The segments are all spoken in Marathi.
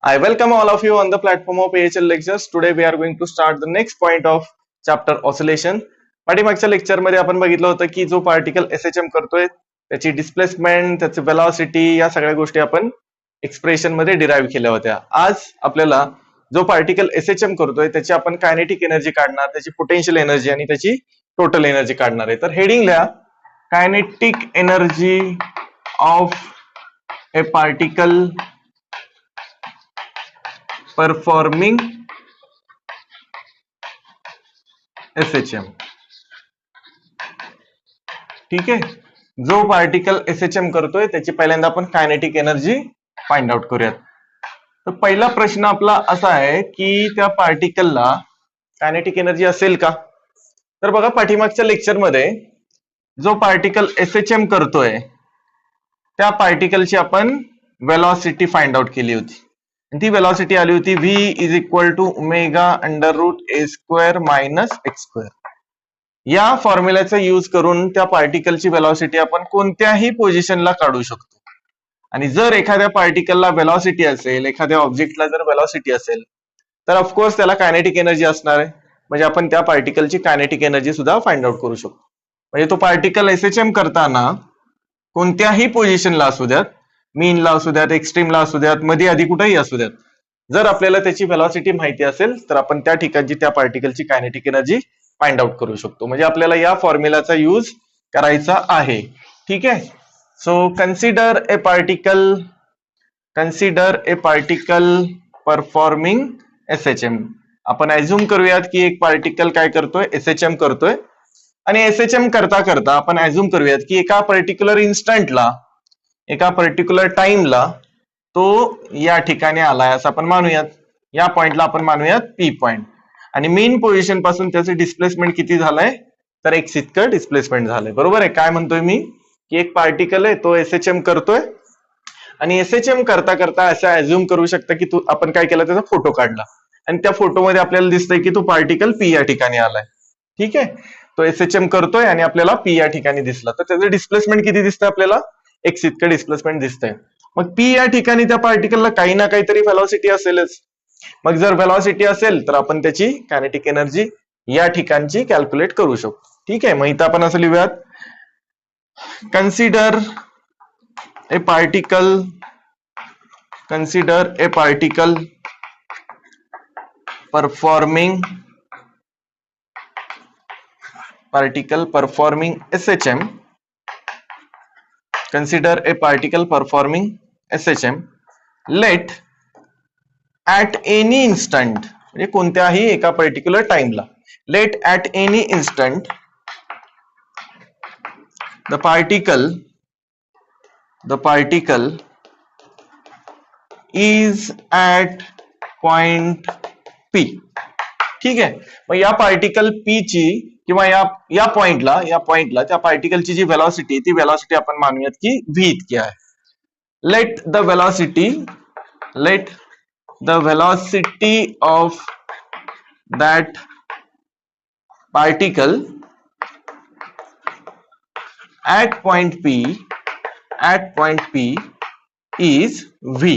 I welcome all of you on the platform of AHL lectures. Today we are going to start the next point of chapter oscillation. पाठीमागच्या लेक्चर मध्ये आपण बघितलं होतं की जो पार्टिकल SHM करतोय त्याची डिस्प्लेसमेंट, त्याची वेलॉसिटी या सगळ्या गोष्टी आपण एक्सप्रेशन मध्ये डिराईव्ह केल्या होत्या. आज आपल्याला जो पार्टिकल SHM करतोय त्याची आपण कायनेटिक एनर्जी काढणार, त्याची पोटेन्शियल एनर्जी आणि त्याची टोटल एनर्जी काढणार आहे. तर हेडिंग लिहा, kinetic energy of a particle performing SHM. ठीक आहे, जो पार्टिकल SHM करतोय त्याची पहिल्यांदा आपण कायनेटिक एनर्जी फाइंड आउट करूयात. तर पहिला प्रश्न आपला असा आहे की त्या पार्टिकलला कायनेटिक एनर्जी असेल का? तर बघा, पाठीमागच्या लेक्चर मध्ये जो पार्टिकल SHM करतोय त्या पार्टिकलची आपण वेलॉसिटी फाइंड आउट केली होती. ती वेलॉसिटी आली होती v is equal to omega under root A square minus X square. या फॉर्म्युल्याचा यूज करून त्या पार्टिकलची वेलॉसिटी आपण कोणत्याही पोझिशनला काढू शकतो. आणि जर एखाद्या पार्टिकलला वेलॉसिटी असेल, एखाद्या ऑब्जेक्टला जर वेलॉसिटी असेल, तर ऑफकोर्स त्याला कायनेटिक एनर्जी असणार आहे. म्हणजे आपण त्या पार्टिकलची कायनेटिक एनर्जी सुद्धा फाइंड आउट करू शकतो. म्हणजे तो पार्टिकल SHM करताना कोणत्याही पोझिशनला असू द्यात, मीनला असू द्यात, एक्स्ट्रीमला असू द्यात, मध्ये आधी कुठेही असू द्यात, जर आपल्याला त्याची वेलॉसिटी माहिती असेल तर आपण त्या ठिकाणची त्या पार्टिकलची कायनेटिक एनर्जी फाइंड आउट करू शकतो. म्हणजे आपल्याला या फॉर्म्युलाचा यूज करायचा आहे. ठीक आहे. सो कन्सिडर ए पार्टिकल परफॉर्मिंग SHM. आपण ऍझ्युम करूयात की एक पार्टिकल काय करतोय, SHM करतोय. आणि SHM करता करता आपण ऍझ्युम करूयात की एका पर्टिक्युलर इन्स्टंटला, एका पर्टिक्युलर टाइमला तो या ठिकाणी आलाय असं आपण मानूयात. या पॉइंटला आपण मानूयात P पॉइंट. आणि मेन पोझिशन पासून त्याचे डिस्प्लेसमेंट किती झालंय, तर x इतकं डिस्प्लेसमेंट झालंय. बरोबर आहे. काय म्हणतोय मी की एक पार्टिकल आहे, तो SHM करतोय आणि SHM करता करता असं ऍझ्युम करू शकता की आपण काय केलं, त्याचा फोटो काढला आणि त्या फोटोमध्ये आपल्याला दिसतंय की तो पार्टिकल P या ठिकाणी आलाय. ठीक आहे. तो SHM करतोय आणि आपल्याला P या ठिकाणी दिसला, तर त्याचं डिस्प्लेसमेंट किती दिसतंय आपल्याला, x इतकं डिस्प्लेसमेंट दिसतंय. मग P या ठिकाणी त्या पार्टिकलला काही ना काहीतरी वेलॉसिटी असेलच. मग जर वेलॉसिटी असेल तर आपण त्याची कायनेटिक एनर्जी या ठिकाणची कॅल्क्युलेट करू शकतो. ठीक आहे. मग इथं आपण असं लिहूयात, consider A particle performing SHM. Consider a particle performing SHM. Let at any instant, म्हणजे कोणत्याही एका पर्टिक्युलर टाइमला, let at any instant the particle is at point P. ठीक आहे. मग या पार्टिकल P ची किंवा या पॉइंटला त्या पार्टिकलची जी वेलॉसिटी, ती वेलॉसिटी आपण मानूयात की v इतकी आहे. Let the velocity of that particle at point P is v.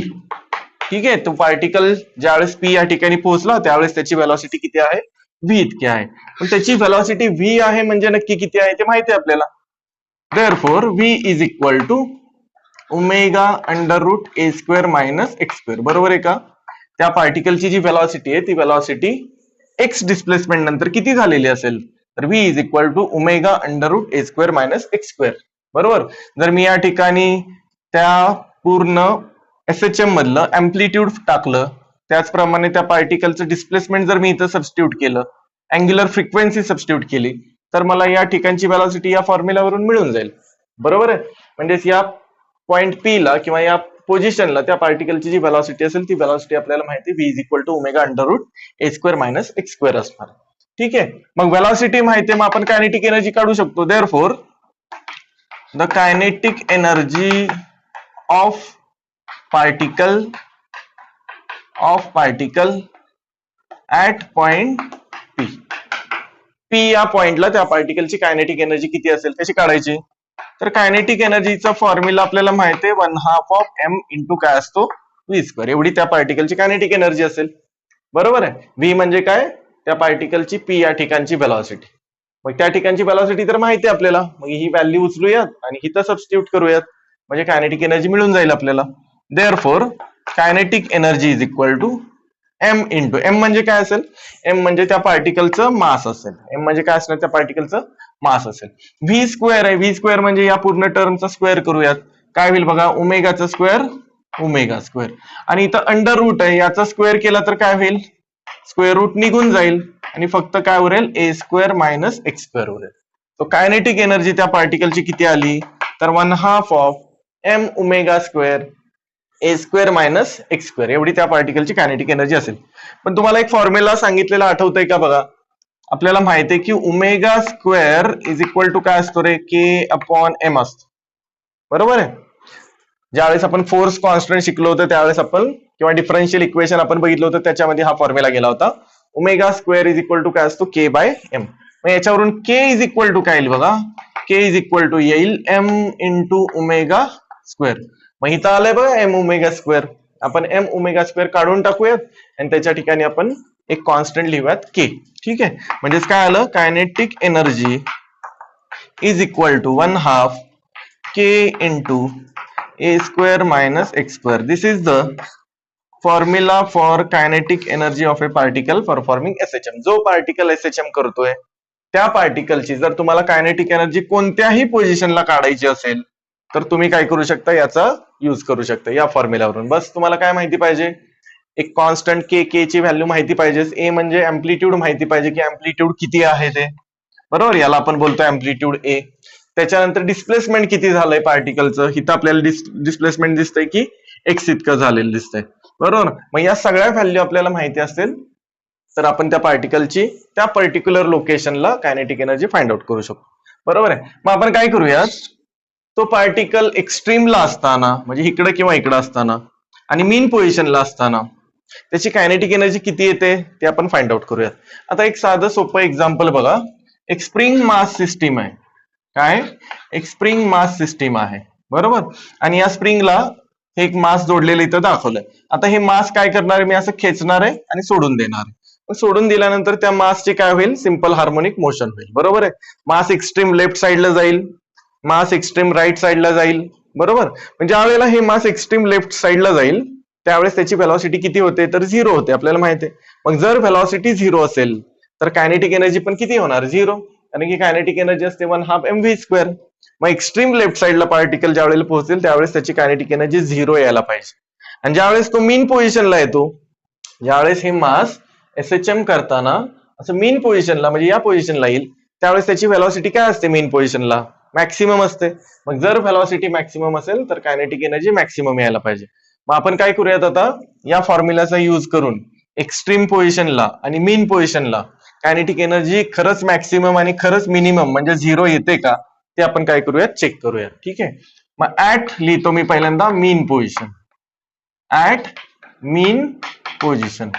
ठीक आहे. तो पार्टिकल ज्यावेळेस P या ठिकाणी पोहोचला त्यावेळेस त्याची वेलॉसिटी किती आहे, v इतकी आहे. पण त्याची वेलॉसिटी v आहे म्हणजे नक्की किती आहे ते माहिती आहे आपल्याला. Therefore v is equal to omega under root A square minus X square. बरोबर आहे का? त्या पार्टिकलची जी वेलॉसिटी आहे ती वेलॉसिटी x डिस्प्लेसमेंट नंतर किती झालेली असेल, तर v is equal to omega under root A square minus X square. बरोबर. जर मी या ठिकाणी त्या पूर्ण SHM मधलं अँप्लिट्यूड टाकलं, त्याचप्रमाणे त्या पार्टिकलचं डिस्प्लेसमेंट जर मी इथं सबस्टिट्यूट केलं, अँग्युलर फ्रिक्वेन्सी सबस्टिट्यूट केली, तर मला या ठिकाणची वेलॉसिटी या फॉर्म्युलावरून मिळून जाईल. बरोबर आहे. म्हणजे या पॉइंट P ला किंवा या पोझिशनला त्या पार्टिकलची जी वेलॉसिटी असेल ती वेलॉसिटी आपल्याला माहिती आहे v is equal to omega under root A square minus X square असणार. ठीक आहे. मग वेलॉसिटी माहिती आहे, मग आपण कायनेटिक एनर्जी काढू शकतो. Therefore the kinetic energy of particle at point P या पॉइंटला त्या पार्टिकलची कायनेटिक एनर्जी किती असेल कशी काढायची, तर कायनेटिक एनर्जीचा फॉर्म्युला आपल्याला माहिती आहे 1/2 ऑफ m इंटू काय असतो, व्ही स्क्वेअर एवढी त्या पार्टिकलची कायनेटिक एनर्जी असेल. बरोबर आहे. व्ही म्हणजे काय, त्या पार्टिकलची पी या ठिकाणची व्हेलॉसिटी. मग त्या ठिकाणची व्हेलॉसिटी तर माहिती आहे आपल्याला, मग ही व्हॅल्यू उचलूयात आणि इथं सबस्टिट्यूट करूयात, म्हणजे कायनेटिक एनर्जी मिळून जाईल आपल्याला. Therefore kinetic energy is equal to M into M म्हणजे काय असेल, एम म्हणजे त्या पार्टिकलचं मास असेल. एम म्हणजे काय असणार, त्या पार्टिकलचं मास असेल. व्ही स्क्वेअर आहे, व्ही स्क्वेअर म्हणजे या पूर्ण टर्मचा स्क्वेअर करूयात, काय होईल बघा, ओमेगाचा स्क्वेअर ओमेगा स्क्वेअर, आणि इथं अंडर रूट आहे, याचा स्क्वेअर केला तर काय होईल, स्क्वेअर रूट निघून जाईल आणि फक्त काय उरेल, ए स्क्वेअर मायनस एक्स स्क्वेअर उरेल. तो कायनेटिक एनर्जी त्या पार्टिकलची किती आली, तर 1/2 of M omega square A square minus X square एवढी त्या पार्टिकलची कायनेटिक एनर्जी असेल. पण तुम्हाला एक फॉर्म्युला सांगितलेला आठवतंय का बघा, आपल्याला माहिती आहे की omega square is equal to काय असतो रे, के अपॉन एम असतो. बरोबर आहे. ज्यावेळेस आपण फोर्स कॉन्स्टंट शिकलो होतो त्यावेळेस आपण, किंवा डिफरन्शियल इक्वेशन आपण बघितलं होतं, त्याच्यामध्ये हा फॉर्म्युला गेला होता. Omega square is equal to काय असतो, के बाय एम. मग याच्यावरून के इज इक्वल टू काय येईल बघा, के इज इक्वल टू येईल एम इंटू ओमेगा स्क्वेअर. मग इथं आलंय बघा एम ओमेगा स्क्वेअर, आपण एम ओमेगा स्क्वेअर काढून टाकूयात आणि त्याच्या ठिकाणी आपण एक कॉन्स्टंट लिहूयात के. ठीक आहे, म्हणजेच काय आलं, kinetic energy is equal to 1/2 K into A square minus X square. This is the formula for kinetic energy of a particle performing SHM. जो पार्टिकल एसएचएम करतोय त्या पार्टिकलची जर तुम्हाला कायनेटिक एनर्जी कोणत्याही पोझिशनला काढायची असेल तर तुम्ही काय करू शकता, याचा यूज करू शकता या फॉर्म्युलावरून. बस तुम्हाला काय माहिती पाहिजे, एक कॉन्स्टंट के, के ची व्हॅल्यू माहिती पाहिजे, ए म्हणजे अँप्लिट्यूड माहिती पाहिजे की अँप्लिट्यूड किती आहे ते. बरोबर, याला आपण बोलतोय अँप्लिट्यूड ए. त्याच्यानंतर डिस्प्लेसमेंट किती झालंय पार्टिकलचं, इथं आपल्याला डिस्प्लेसमेंट दिसतंय की एक्स इतकं झालेलं दिसतंय. बरोबर, मग या सगळ्या व्हॅल्यू आपल्याला माहिती असतील तर आपण त्या पार्टिकलची त्या पर्टिक्युलर लोकेशनला कायनेटिक एनर्जी फाइंड आउट करू शकतो. बरोबर आहे. मग आपण काय करूया, तो पार्टिकल एक्स्ट्रीमला असताना म्हणजे इकडे किंवा इकडे असताना आणि मीन पोझिशनला असताना त्याची कायनेटिक एनर्जी किती येते ते आपण फाइंड आउट करूया. आता एक साधं सोपं एक्झाम्पल बघा, एक स्प्रिंग मास सिस्टीम आहे. काय, एक स्प्रिंग मास सिस्टीम आहे. बरोबर, आणि या स्प्रिंगला हे एक मास जोडलेलं इथं दाखवलंय. आता हे मास काय करणार आहे, मी असं खेचणार आहे आणि सोडून देणार आहे. सोडून दिल्यानंतर त्या मासचे काय होईल, सिंपल हार्मोनिक मोशन होईल. बरोबर आहे. मास एक्स्ट्रीम लेफ्ट साइडला जाईल, मास एक्स्ट्रीम राईट साइडला जाईल. बरोबर, म्हणजे ज्या वेळेला हे मास एक्स्ट्रीम लेफ्ट साइडला जाईल त्यावेळेस त्याची व्हेलॉसिटी किती होते, तर 0 होते, आपल्याला माहिती आहे. मग जर व्हेलॉसिटी 0 असेल तर कायनेटिक एनर्जी पण किती होणार, 0, कारण की कायनेटिक एनर्जी असते 1/2 mv स्क्वेअर. मग एक्स्ट्रीम लेफ्ट साइडला पार्टिकल ज्या वेळेला पोहोचेल त्यावेळेस त्याची कायनेटिक एनर्जी 0 यायला पाहिजे. आणि ज्यावेळेस तो मीन पोझिशनला येतो, ज्यावेळेस हे मास एसएचएम करताना असं मीन पोझिशनला म्हणजे या पोझिशनला येईल त्यावेळेस त्याची व्हेलॉसिटी काय असते, मीन पोझिशनला मॅक्सिमम असते. मग जर व्हेलॉसिटी मॅक्सिमम असेल तर कायनेटिक एनर्जी मॅक्सिमम यायला पाहिजे. मग आपण काय करूयात, आता या फॉर्म्युलाचा यूज करून एक्स्ट्रीम पोझिशनला आणि मीन पोझिशनला कायनेटिक एनर्जी खरंच मॅक्सिमम आणि खरंच मिनिमम म्हणजे 0 येते का ते आपण काय करूयात, चेक करूयात. ठीक आहे, मग ऍट लिहितो मी पहिल्यांदा मीन पोझिशन, ऍट मीन पोझिशन.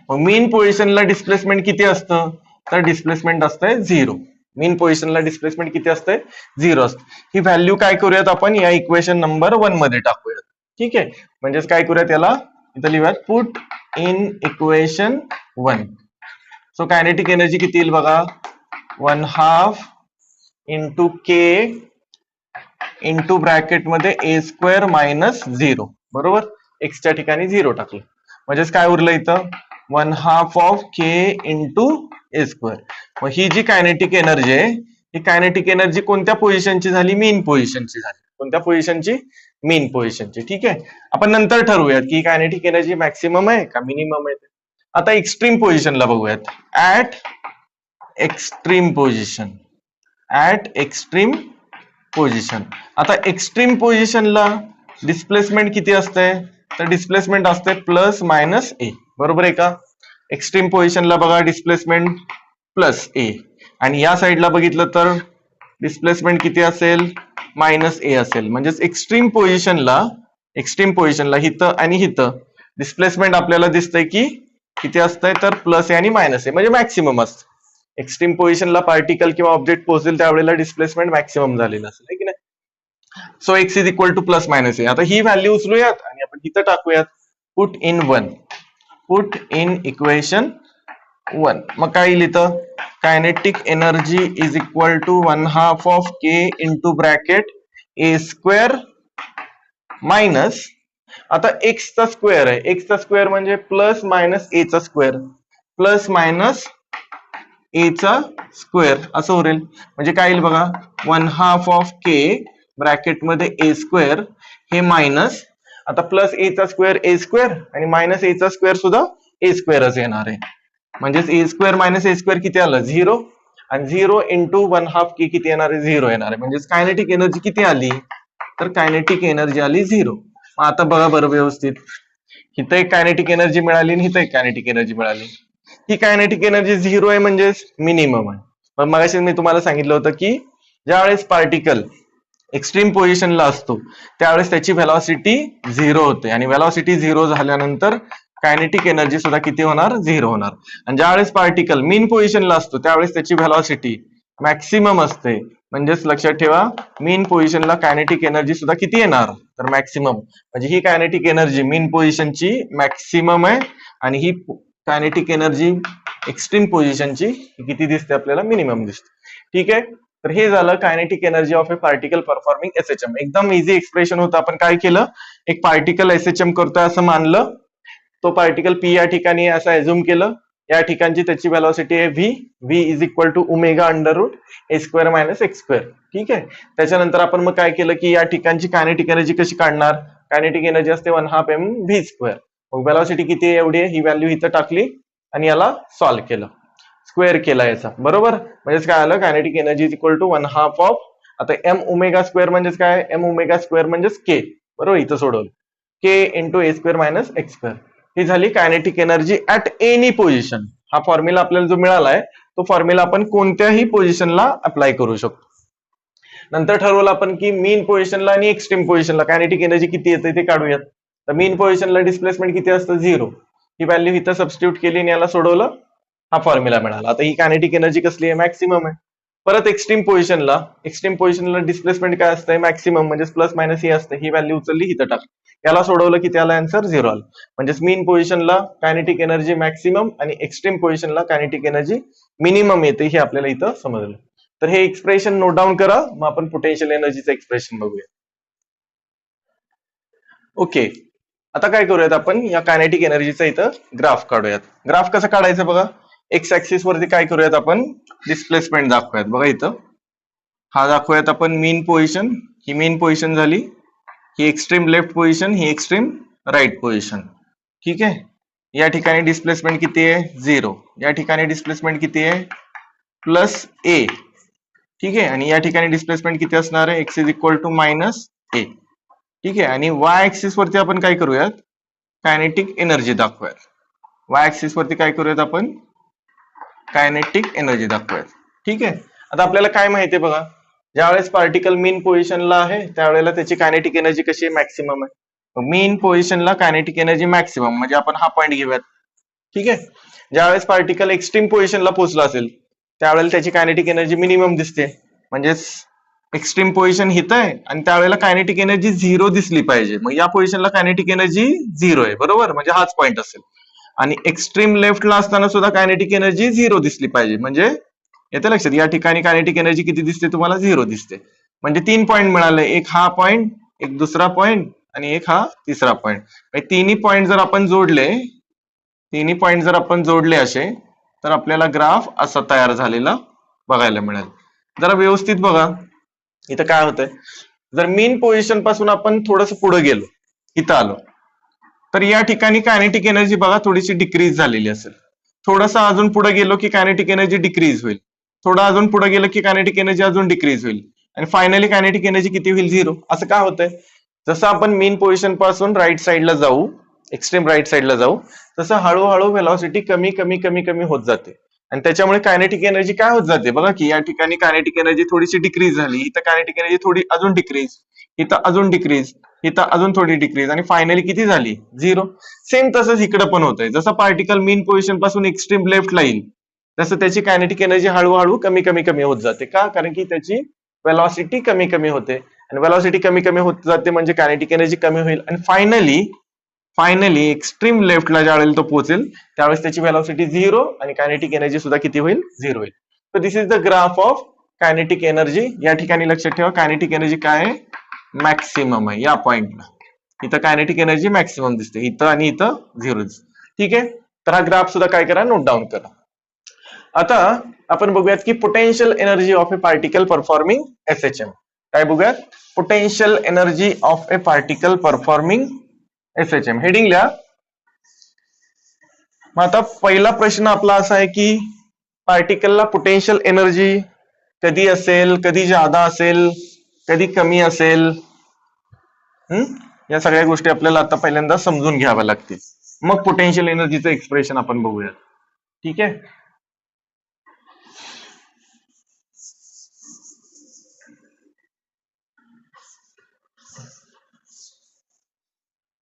मग मीन पोझिशनला डिस्प्लेसमेंट किती असतं, तर डिस्प्लेसमेंट असतंय 0. मीन पोझिशनला डिस्प्लेसमेंट किती असतंय, 0 असतं. ही व्हॅल्यू काय करूयात, आपण या इक्वेशन नंबर 1 मध्ये टाकूयात. ठीक आहे, म्हणजेच काय करूयात, याला इथं लिहूयात, put in equation 1. So kinetic energy किती येईल बघा, 1/2 इंटू के इंटू ब्रॅकेट मध्ये ए स्क्वेअर मायनस 0. बरोबर, एक्सच्या ठिकाणी 0 टाकलं म्हणजेच काय उरलं इथं, 1/2 of K into A square. मग ही जी कायनेटिक एनर्जी आहे ही कायनेटिक एनर्जी कोणत्या पोझिशनची झाली, मीन पोझिशनची झाली. कोणत्या पोझिशनची, मीन पोझिशनची. ठीक आहे, आपण नंतर ठरवूयात की कायनेटिक एनर्जी मॅक्सिमम आहे का मिनिमम आहे. आता एक्स्ट्रीम पोझिशनला बघूयात, at extreme position, at extreme position. आता एक्स्ट्रीम पोझिशनला डिस्प्लेसमेंट किती असते, तर डिस्प्लेसमेंट असते प्लस मायनस ए. बरोबर आहे का, एक्स्ट्रीम पोझिशनला बघा डिस्प्लेसमेंट प्लस ए आणि या साईडला बघितलं तर डिस्प्लेसमेंट किती असेल, मायनस ए असेल. म्हणजेच एक्स्ट्रीम पोझिशनला हिथं आणि हिथं डिस्प्लेसमेंट आपल्याला दिसतंय की किती असतंय, तर प्लस ए आणि मायनस ए म्हणजे मॅक्सिमम असतं. एक्स्ट्रीम पोझिशनला पार्टिकल किंवा ऑब्जेक्ट पोहोचेल त्यावेळेला डिस्प्लेसमेंट मॅक्सिमम झालेलं असेल, की नाही. So x is equal to plus minus a. आता ही व्हॅल्यू उचलूयात आणि आपण इथं टाकूयात. Put in 1, put in equation 1. मग काय येईल इथं? Kinetic energy is equal to 1/2 of K into bracket A square minus, आता एक्स चा स्क्वेअर आहे, एक्स चा स्क्वेअर म्हणजे प्लस मायनस ए चा स्क्वेअर, प्लस मायनस ए चा स्क्वेअर असं होईल. म्हणजे काय येईल बघा, 1/2 ऑफ के ब्रॅकेट मध्ये ए स्क्वेअर हे मायनस, आता प्लस ए चा स्क्वेअर ए स्क्वेअर आणि मायनस ए चा स्क्वेअर सुद्धा ए स्क्वेअरच येणार आहे. म्हणजेच ए स्क्वेअर मायनस ए स्क्वेअर किती आलं? 0. आणि 0 इंटू 1/2 के किती येणार आहे? 0 येणार आहे. म्हणजेच कायनेटिक एनर्जी किती आली? तर कायनेटिक एनर्जी आली 0. मग आता बघा बरं व्यवस्थित, इथं एक कायनेटिक एनर्जी मिळाली आणि इथं एक कायनेटिक एनर्जी मिळाली. ही कायनेटिक एनर्जी 0 आहे म्हणजेच मिनिमम आहे. मग मगाशी मी तुम्हाला सांगितलं होतं की ज्यावेळेस पार्टिकल एक्स्ट्रीम पोझिशनला असतो त्यावेळेस त्याची व्हेलॉसिटी 0 होते आणि व्हेलॉसिटी 0 झाल्यानंतर कायनेटिक एनर्जी सुद्धा किती होणार? 0 होणार. आणि ज्यावेळेस पार्टिकल मीन पोझिशनला असतो त्यावेळेस त्याची व्हेलॉसिटी मॅक्सिमम असते. म्हणजेच लक्षात ठेवा, मीन पोझिशनला कायनेटिक एनर्जी सुद्धा किती येणार? तर मॅक्सिमम. म्हणजे ही कायनेटिक एनर्जी मीन पोझिशनची मॅक्सिमम आहे आणि ही कायनेटिक एनर्जी एक्स्ट्रीम पोझिशनची किती दिसते आपल्याला? मिनिमम दिसते. ठीक आहे. तर हे झालं kinetic energy of a particle performing SHM. एकदम इझी एक्सप्रेशन होतं. आपण काय केलं, एक पार्टिकल एसएचएम करतोय असं मानलं, तो पार्टिकल पी या ठिकाणी असं एझ्युम केलं, या ठिकाणची त्याची व्हेलॉसिटी आहे V, V is equal to omega under root A square minus X square. ठीक आहे. त्याच्यानंतर आपण मग काय केलं की या ठिकाणची कायनेटिक एनर्जी कशी काढणार? कायनेटिक एनर्जी असते 1/2 एम व्ही स्क्वेअर. मग व्हेलॉसिटी किती आहे? एवढी आहे. ही व्हॅल्यू इथं टाकली आणि याला सॉल्व्ह केलं, स्क्वेअर केला याचा, बरोबर. म्हणजेच काय आलं? Kinetic energy is equal to 1/2 of, आता एम ओमेगा स्क्वेअर म्हणजेच काय? एम ओमेगा स्क्वेअर म्हणजेच के, बरोबर. इथं सोडवलं, के into A square minus X square. ही झाली kinetic energy at any position. हा फॉर्म्युला आपल्याला जो मिळाला आहे तो फॉर्म्युला आपण कोणत्याही पोझिशनला अप्लाय करू शकतो. नंतर ठरवलं आपण की मीन पोझिशनला आणि एक्स्ट्रीम पोझिशनला कायनेटिक एनर्जी किती येते ते काढूयात. तर मीन पोझिशनला डिस्प्लेसमेंट किती असतं? 0. ही व्हॅल्यू इथं सबस्टिट्यूट केली आणि याला सोडवलं, हा फॉर्म्युला मिळाला. आता ही कायनेटिक एनर्जी कसली आहे? मॅक्सिमम आहे. परत एक्स्ट्रीम पोझिशनला डिस्प्लेसमेंट काय असतंय? मॅक्सिमम, म्हणजे प्लस मायनस ही असते. ही व्हॅल्यू उचलली इथं टाकली, याला सोडवलं की त्याला आन्सर 0 आलं. म्हणजेच मीन पोझिशनला कायनेटिक एनर्जी मॅक्सिमम आणि एक्स्ट्रीम पोझिशनला कायनेटिक एनर्जी मिनिमम येते, हे आपल्याला इथं समजलं. तर हे एक्सप्रेशन नोट डाऊन करा. मग आपण पोटेन्शियल एनर्जीचं एक्सप्रेशन बघूया. ओके. आता काय करूयात आपण, या कायनेटिक एनर्जीचा इथं ग्राफ काढूयात. ग्राफ कसं काढायचं बघा. एक्स ऍक्सिस वरती काय करूयात आपण? डिस्प्लेसमेंट दाखवूयात. बघा इथं हा दाखवूयात आपण मीन पोझिशन. ही मीन पोझिशन झाली, ही एक्स्ट्रीम लेफ्ट पोझिशन, ही एक्स्ट्रीम राईट पोझिशन. ठीक आहे. या ठिकाणी डिस्प्लेसमेंट किती आहे? 0. या ठिकाणी डिस्प्लेसमेंट किती आहे? Plus a. ठीक आहे. आणि या ठिकाणी डिस्प्लेसमेंट किती असणार आहे? X is equal to minus a. ठीक आहे. आणि वाय ऍक्सिस वरती आपण काय करूयात? कायनेटिक एनर्जी दाखवूयात. वाय ऍक्सिस वरती काय करूयात आपण? कायनेटिक एनर्जी दाखवूयात. ठीक आहे. आता आपल्याला काय माहितीये बघा, ज्यावेळेस पार्टिकल मीन पोझिशनला आहे त्यावेळेला त्याची कायनेटिक एनर्जी कशी आहे? मॅक्सिमम आहे. मीन पोझिशनला कायनेटिक एनर्जी मॅक्सिमम, म्हणजे आपण हा पॉईंट घेऊयात. ठीक आहे. ज्यावेळेस पार्टिकल एक्स्ट्रीम पोझिशनला पोहोचला असेल त्यावेळेला त्याची कायनेटिक एनर्जी मिनिमम दिसते. म्हणजेच एक्स्ट्रीम पोझिशन हित आहे आणि त्यावेळेला कायनेटिक एनर्जी 0 दिसली पाहिजे. मग या पोझिशनला कायनेटिक एनर्जी 0 आहे, बरोबर. म्हणजे हाच पॉईंट असेल. आणि एक्स्ट्रीम लेफ्टला असताना सुद्धा कायनेटिक एनर्जी 0 दिसली पाहिजे. म्हणजे येते लक्षात, या ठिकाणी कायनेटिक एनर्जी किती दिसते तुम्हाला? 0 दिसते. म्हणजे 3 पॉईंट मिळाले, एक हा पॉईंट, एक दुसरा पॉईंट आणि एक हा तिसरा पॉईंट. तिन्ही पॉईंट जर आपण जोडले असे तर आपल्याला ग्राफ असा तयार झालेला बघायला मिळेल. जरा व्यवस्थित बघा इथं काय होतंय. जर मीन पोझिशन पासून आपण थोडस पुढे गेलो, इथं आलो, तर या ठिकाणी कायनेटिक एनर्जी बघा थोडीशी डिक्रीज झालेली असेल. थोडासा अजून पुढे गेलो की कायनेटिक एनर्जी डिक्रीज होईल. थोडं अजून पुढे गेलं की कायनेटिक एनर्जी अजून डिक्रीज होईल. आणि फायनली कायनेटिक एनर्जी किती होईल? 0. असं का होतंय? जसं आपण मीन पोझिशन पासून राईट साईडला जाऊ, एक्स्ट्रीम राईट साईडला जाऊ, तसं हळूहळू व्हेलॉसिटी कमी कमी कमी कमी होत जाते. आणि त्याच्यामुळे कायनेटिक एनर्जी काय होत जाते बघा की या ठिकाणी कायनेटिक एनर्जी थोडीशी डिक्रीज झाली, इथं कायनेटिक एनर्जी थोडी अजून डिक्रीज, इथं अजून डिक्रीज, इथं अजून थोडी डिक्रीज आणि फायनली किती झाली? 0. सेम तसंच इकडे पण होतंय. जसं पार्टिकल मीन पोझिशन पासून एक्स्ट्रीम लेफ्टला येईल तसं त्याची कायनेटिक एनर्जी हळूहळू कमी कमी कमी होत जाते. का? कारण की त्याची वेलॉसिटी कमी कमी होते आणि वेलॉसिटी कमी कमी होत जाते म्हणजे कायनेटिक एनर्जी कमी होईल आणि फायनली एक्स्ट्रीम लेफ्टला ज्यावेळेला तो पोहोचेल त्यावेळेस त्याची वेलॉसिटी 0 आणि कायनेटिक एनर्जी सुद्धा किती होईल 0 होईल. तर this is the graph of kinetic energy. या ठिकाणी लक्षात ठेवा कायनेटिक एनर्जी काय आहे, मॅक्सिमम आहे या पॉइंटला. इथं कायनेटिक एनर्जी मॅक्सिमम दिसते, इथं आणि इथं 0. ठीक आहे, तर हा ग्राफ सुद्धा काय करा, नोट डाऊन करा. आता आपण बघूयात की potential energy of a particle performing SHM. काय बघूयात, potential energy of a particle performing SHM. Heading लिहा. मग आता पहिला प्रश्न आपला असा आहे की पार्टिकलला पोटेन्शियल एनर्जी कधी असेल, कधी जादा असेल, कधी कमी असेल. या सगळ्या गोष्टी आपल्याला आता पहिल्यांदा समजून घ्याव्या लागतील, मग पोटेन्शियल एनर्जीचं एक्सप्रेशन आपण बघूया. ठीक आहे,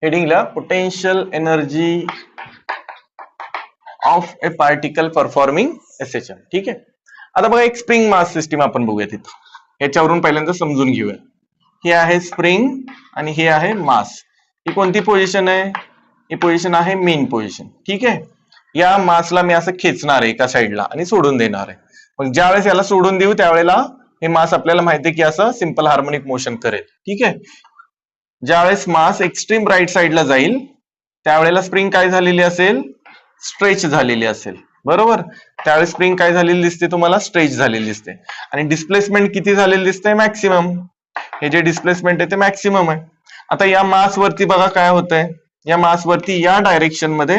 हेडिंगला potential energy of a particle performing SHM. ठीक आहे, आता बघा एक स्प्रिंग मास सिस्टीम आपण बघूया तिथं. याच्यावरून पहिल्यांदा समजून घेऊया. हे आहे स्प्रिंग आणि हे आहे मास. ही कोणती पोझिशन आहे, ही पोझिशन आहे मेन पोझिशन. ठीक आहे, या मासला मी असं खेचणार आहे एका साईडला आणि सोडून देणार आहे. मग ज्यावेळेस याला सोडून देऊ त्यावेळेला हे मास आपल्याला माहिती आहे की असं सिंपल हार्मोनिक मोशन करेल. ठीक आहे, ज्यावेळेस मास एक्स्ट्रीम राईट साईडला जाईल त्यावेळेला स्प्रिंग काय झालेली असेल, स्ट्रेच झालेली असेल. बरोबर, त्यावेळेस स्प्रिंग काय झालेली दिसते तुम्हाला, स्ट्रेच झालेली दिसते. आणि डिस्प्लेसमेंट किती झालेली दिसते, मॅक्सिमम. हे जे डिस्प्लेसमेंट आहे ते मॅक्सिमम आहे. आता या मास वरती बघा काय होतंय, या मास वरती या डायरेक्शन मध्ये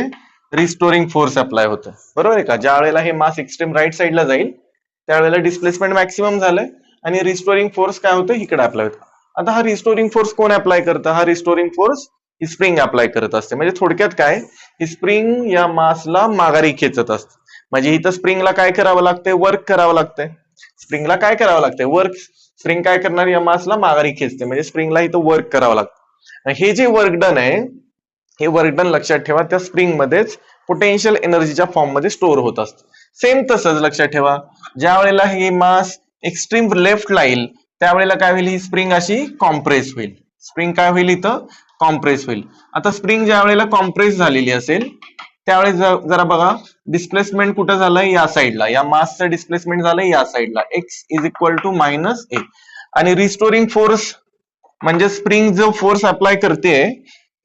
रिस्टोरिंग फोर्स अप्लाय होतोय. बरोबर आहे का, ज्या वेळेला हे मास एक्स्ट्रीम राईट साईडला जाईल त्यावेळेला डिस्प्लेसमेंट मॅक्सिमम झालंय आणि रिस्टोरिंग फोर्स काय होतं, इकडे अप्लाय होतं. आता हा रिस्टोरिंग फोर्स कोण अप्लाय करतं, हा रिस्टोरिंग फोर्स ही स्प्रिंग अप्लाय करत असते. म्हणजे थोडक्यात काय, ही स्प्रिंग या मासला माघारी खेचत असते. म्हणजे इथं स्प्रिंगला काय करावं लागतंय, वर्क करावं लागतंय. स्प्रिंगला काय करावं लागतंय, वर्क. स्प्रिंग काय करणार, या मासला माघारी खेचते म्हणजे स्प्रिंगला इथं वर्क करावं लागतं. हे जे वर्क डन आहे, हे वर्क डन लक्षात ठेवा त्या स्प्रिंग मध्येच पोटेन्शियल एनर्जीच्या फॉर्म मध्ये स्टोअर होत असतं. सेम तसंच लक्षात ठेवा, ज्या वेळेला हे मास एक्स्ट्रीम लेफ्टला येईल त्यावेळेला काय होईल, ही स्प्रिंग अशी कॉम्प्रेस होईल. स्प्रिंग काय होईल, इथं कॉम्प्रेस होईल. आता स्प्रिंग ज्या वेळेला कॉम्प्रेस झालेली असेल त्यावेळेस जरा बघा डिस्प्लेसमेंट कुठं झालंय, या साईडला. या मासचं डिस्प्लेसमेंट झालंय या साईडला, x is equal to minus a. आणि रिस्टोरिंग फोर्स म्हणजे स्प्रिंग जो फोर्स अप्लाय करते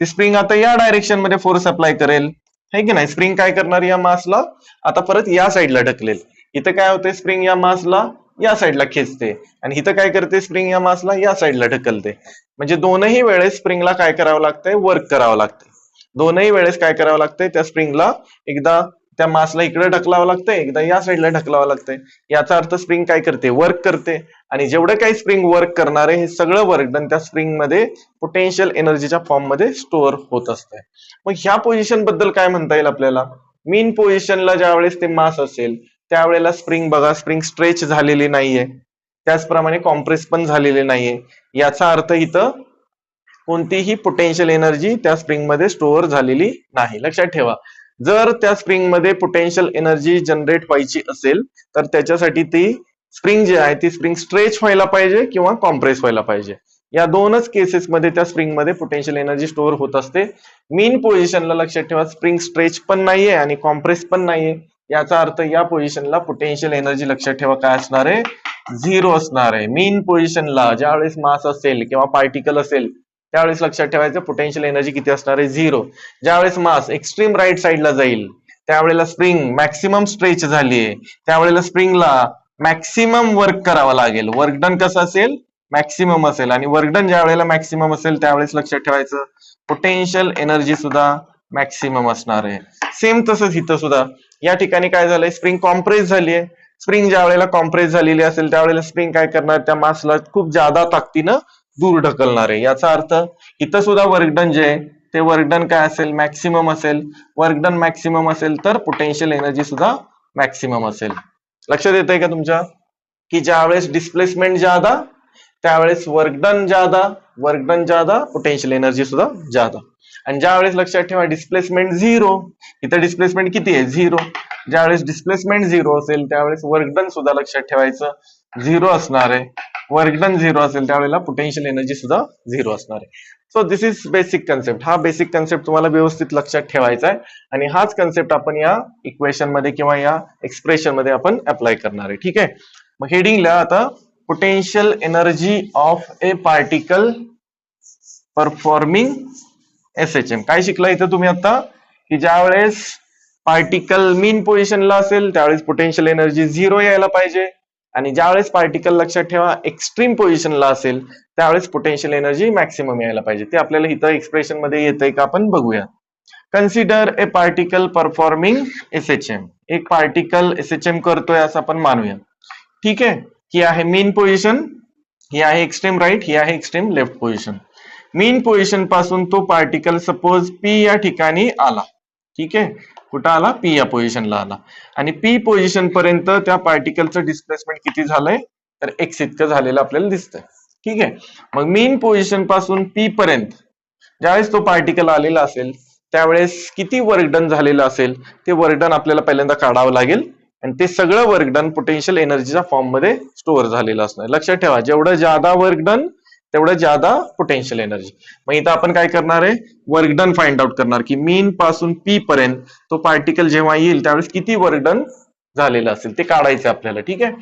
ती स्प्रिंग आता या डायरेक्शन मध्ये फोर्स अप्लाय करेल, है की नाही. स्प्रिंग काय करणार, या मासला आता परत या साईडला ढकलेल. इथं काय होते, स्प्रिंग या मासला या साईडला खेचते आणि इथं काय करते, स्प्रिंग या मासला या साईडला ढकलते. म्हणजे दोनही वेळेस स्प्रिंगला काय करावं लागतंय, वर्क करावं लागतंय. दोनही वेळेस काय करावं लागतंय, त्या स्प्रिंगला एकदा त्या मासला इकडे ढकलावं लागतंय, एकदा या साईडला ढकलावं लागतंय. याचा अर्थ स्प्रिंग काय करते, वर्क करते. आणि जेवढं काही स्प्रिंग वर्क करणार आहे हे सगळं वर्क डन त्या स्प्रिंग मध्ये पोटेन्शियल एनर्जीच्या फॉर्म मध्ये स्टोअर होत असतंय. मग ह्या पोझिशन बद्दल काय म्हणता येईल आपल्याला, मीन पोझिशनला ज्या वेळेस ते मास असेल त्यावेळेला स्प्रिंग बघा, स्प्रिंग स्ट्रेच झालेली नाहीये, त्याचप्रमाणे कॉम्प्रेस पण झालेली नाहीये. याचा अर्थ इथं कोणतीही पोटेन्शियल एनर्जी त्या स्प्रिंग मध्ये स्टोअर झालेली नाही. लक्षात ठेवा, जर त्या स्प्रिंग मध्ये पोटेन्शियल एनर्जी जनरेट व्हायची असेल तर त्याच्यासाठी ती स्प्रिंग जी आहे ती स्प्रिंग स्ट्रेच व्हायला पाहिजे किंवा कॉम्प्रेस व्हायला पाहिजे. या दोनच केसेस मध्ये त्या स्प्रिंग मध्ये पोटेन्शियल एनर्जी स्टोअर होत असते. मीन पोझिशनला लक्षात ठेवा स्प्रिंग स्ट्रेच पण नाहीये आणि कॉम्प्रेस पण नाहीये. याचा अर्थ या पोझिशनला पोटेन्शियल एनर्जी लक्षात ठेवा काय असणार आहे, 0 असणार आहे. मीन पोझिशनला ज्यावेळेस मास असेल किंवा पार्टिकल असेल त्यावेळेस लक्षात ठेवायचं पोटेन्शियल एनर्जी किती असणार आहे, 0. ज्यावेळेस मास एक्स्ट्रीम राईट साईडला जाईल त्यावेळेला स्प्रिंग मॅक्सिमम स्ट्रेच झालीये, त्यावेळेला स्प्रिंगला मॅक्सिमम वर्क करावं लागेल. वर्क डन कसं असेल, मॅक्सिमम असेल. आणि वर्क डन ज्या वेळेला मॅक्सिमम असेल त्यावेळेस लक्षात ठेवायचं पोटेन्शियल एनर्जी सुद्धा मॅक्सिमम असणार आहे. सेम तसंच इथं सुद्धा या ठिकाणी काय झालंय, स्प्रिंग कॉम्प्रेस झालीये. स्प्रिंग ज्या वेळेला कॉम्प्रेस झालेली असेल त्यावेळेला स्प्रिंग काय करणार, त्या मासला खूप जादा ताकदीनं दूर ढकलणार आहे. याचा अर्थ इथं सुद्धा वर्क डन जे आहे ते वर्क डन काय असेल, मॅक्सिमम असेल. वर्क डन मॅक्सिमम असेल तर पोटेन्शियल एनर्जी सुद्धा मॅक्सिमम असेल. लक्षात येतंय का तुमच्या, की ज्यावेळेस डिस्प्लेसमेंट ज्यादा त्यावेळेस वर्क डन ज्यादा पोटेन्शियल एनर्जी सुद्धा ज्यादा. आणि ज्यावेळेस लक्षात ठेवा डिस्प्लेसमेंट 0, इथं डिस्प्लेसमेंट किती आहे, 0. ज्यावेळेस डिस्प्लेसमेंट झिरो असेल त्यावेळेस वर्क डन सुद्धा लक्षात ठेवायचं झिरो असणार आहे. वर्क डन झिरो असेल त्यावेळेला पोटेन्शियल एनर्जी सुद्धा झिरो असणार आहे. So this is basic concept. हा बेसिक कन्सेप्ट तुम्हाला व्यवस्थित लक्षात ठेवायचा आहे आणि हाच कन्सेप्ट आपण या इक्वेशन मध्ये किंवा या एक्सप्रेशन मध्ये आपण अप्लाय करणार आहे. ठीक आहे. मग हेडिंगला आता potential energy of a particle performing SHM काय शिकला इथं तुम्ही आता की ज्यावेळेस पार्टिकल मीन पोझिशनला असेल त्यावेळेस पोटेन्शियल एनर्जी झिरो यायला पाहिजे आणि ज्यावेळेस पार्टिकल लक्षात ठेवा एक्स्ट्रीम पोझिशनला असेल त्यावेळेस पोटेन्शियल एनर्जी मॅक्सिमम यायला पाहिजे. ते आपल्याला इथं एक्सप्रेशन मध्ये येतंय का आपण बघूया. कन्सिडर ए पार्टिकल परफॉर्मिंग SHM. एक पार्टिकल SHM करतोय असं आपण मानूया. ठीक आहे. ही आहे मीन पोझिशन, ही आहे एक्स्ट्रीम राईट, ही आहे एक्स्ट्रीम लेफ्ट पोझिशन. मीन पोझिशन पासून तो पार्टिकल सपोज P या ठिकाणी आला. ठीक आहे. कुठं आला? P या पोझिशनला आला आणि P पोझिशन पर्यंत त्या पार्टिकलचं डिस्प्लेसमेंट किती झालंय तर x इतकं झालेलं आपल्याला दिसतंय. ठीक आहे. मग मीन पोझिशन पासून P पर्यंत ज्यावेळेस तो पार्टिकल आलेला असेल त्यावेळेस किती वर्क डन झालेलं असेल ते वर्क डन आपल्याला पहिल्यांदा काढावं लागेल आणि ते सगळं वर्क डन पोटेन्शियल एनर्जीच्या फॉर्म मध्ये स्टोअर झालेलं असणार. लक्षात ठेवा जेवढं ज्यादा वर्क डन तेवढं ज्यादा पोटेन्शियल एनर्जी. मग इथं आपण काय करणार आहे वर्क डन फाइंड आउट करणार की मीन पासून P पर्यंत तो पार्टिकल जेव्हा येईल त्यावेळेस किती वर्क डन झालेलं असेल ते काढायचं आपल्याला. ठीक आहे.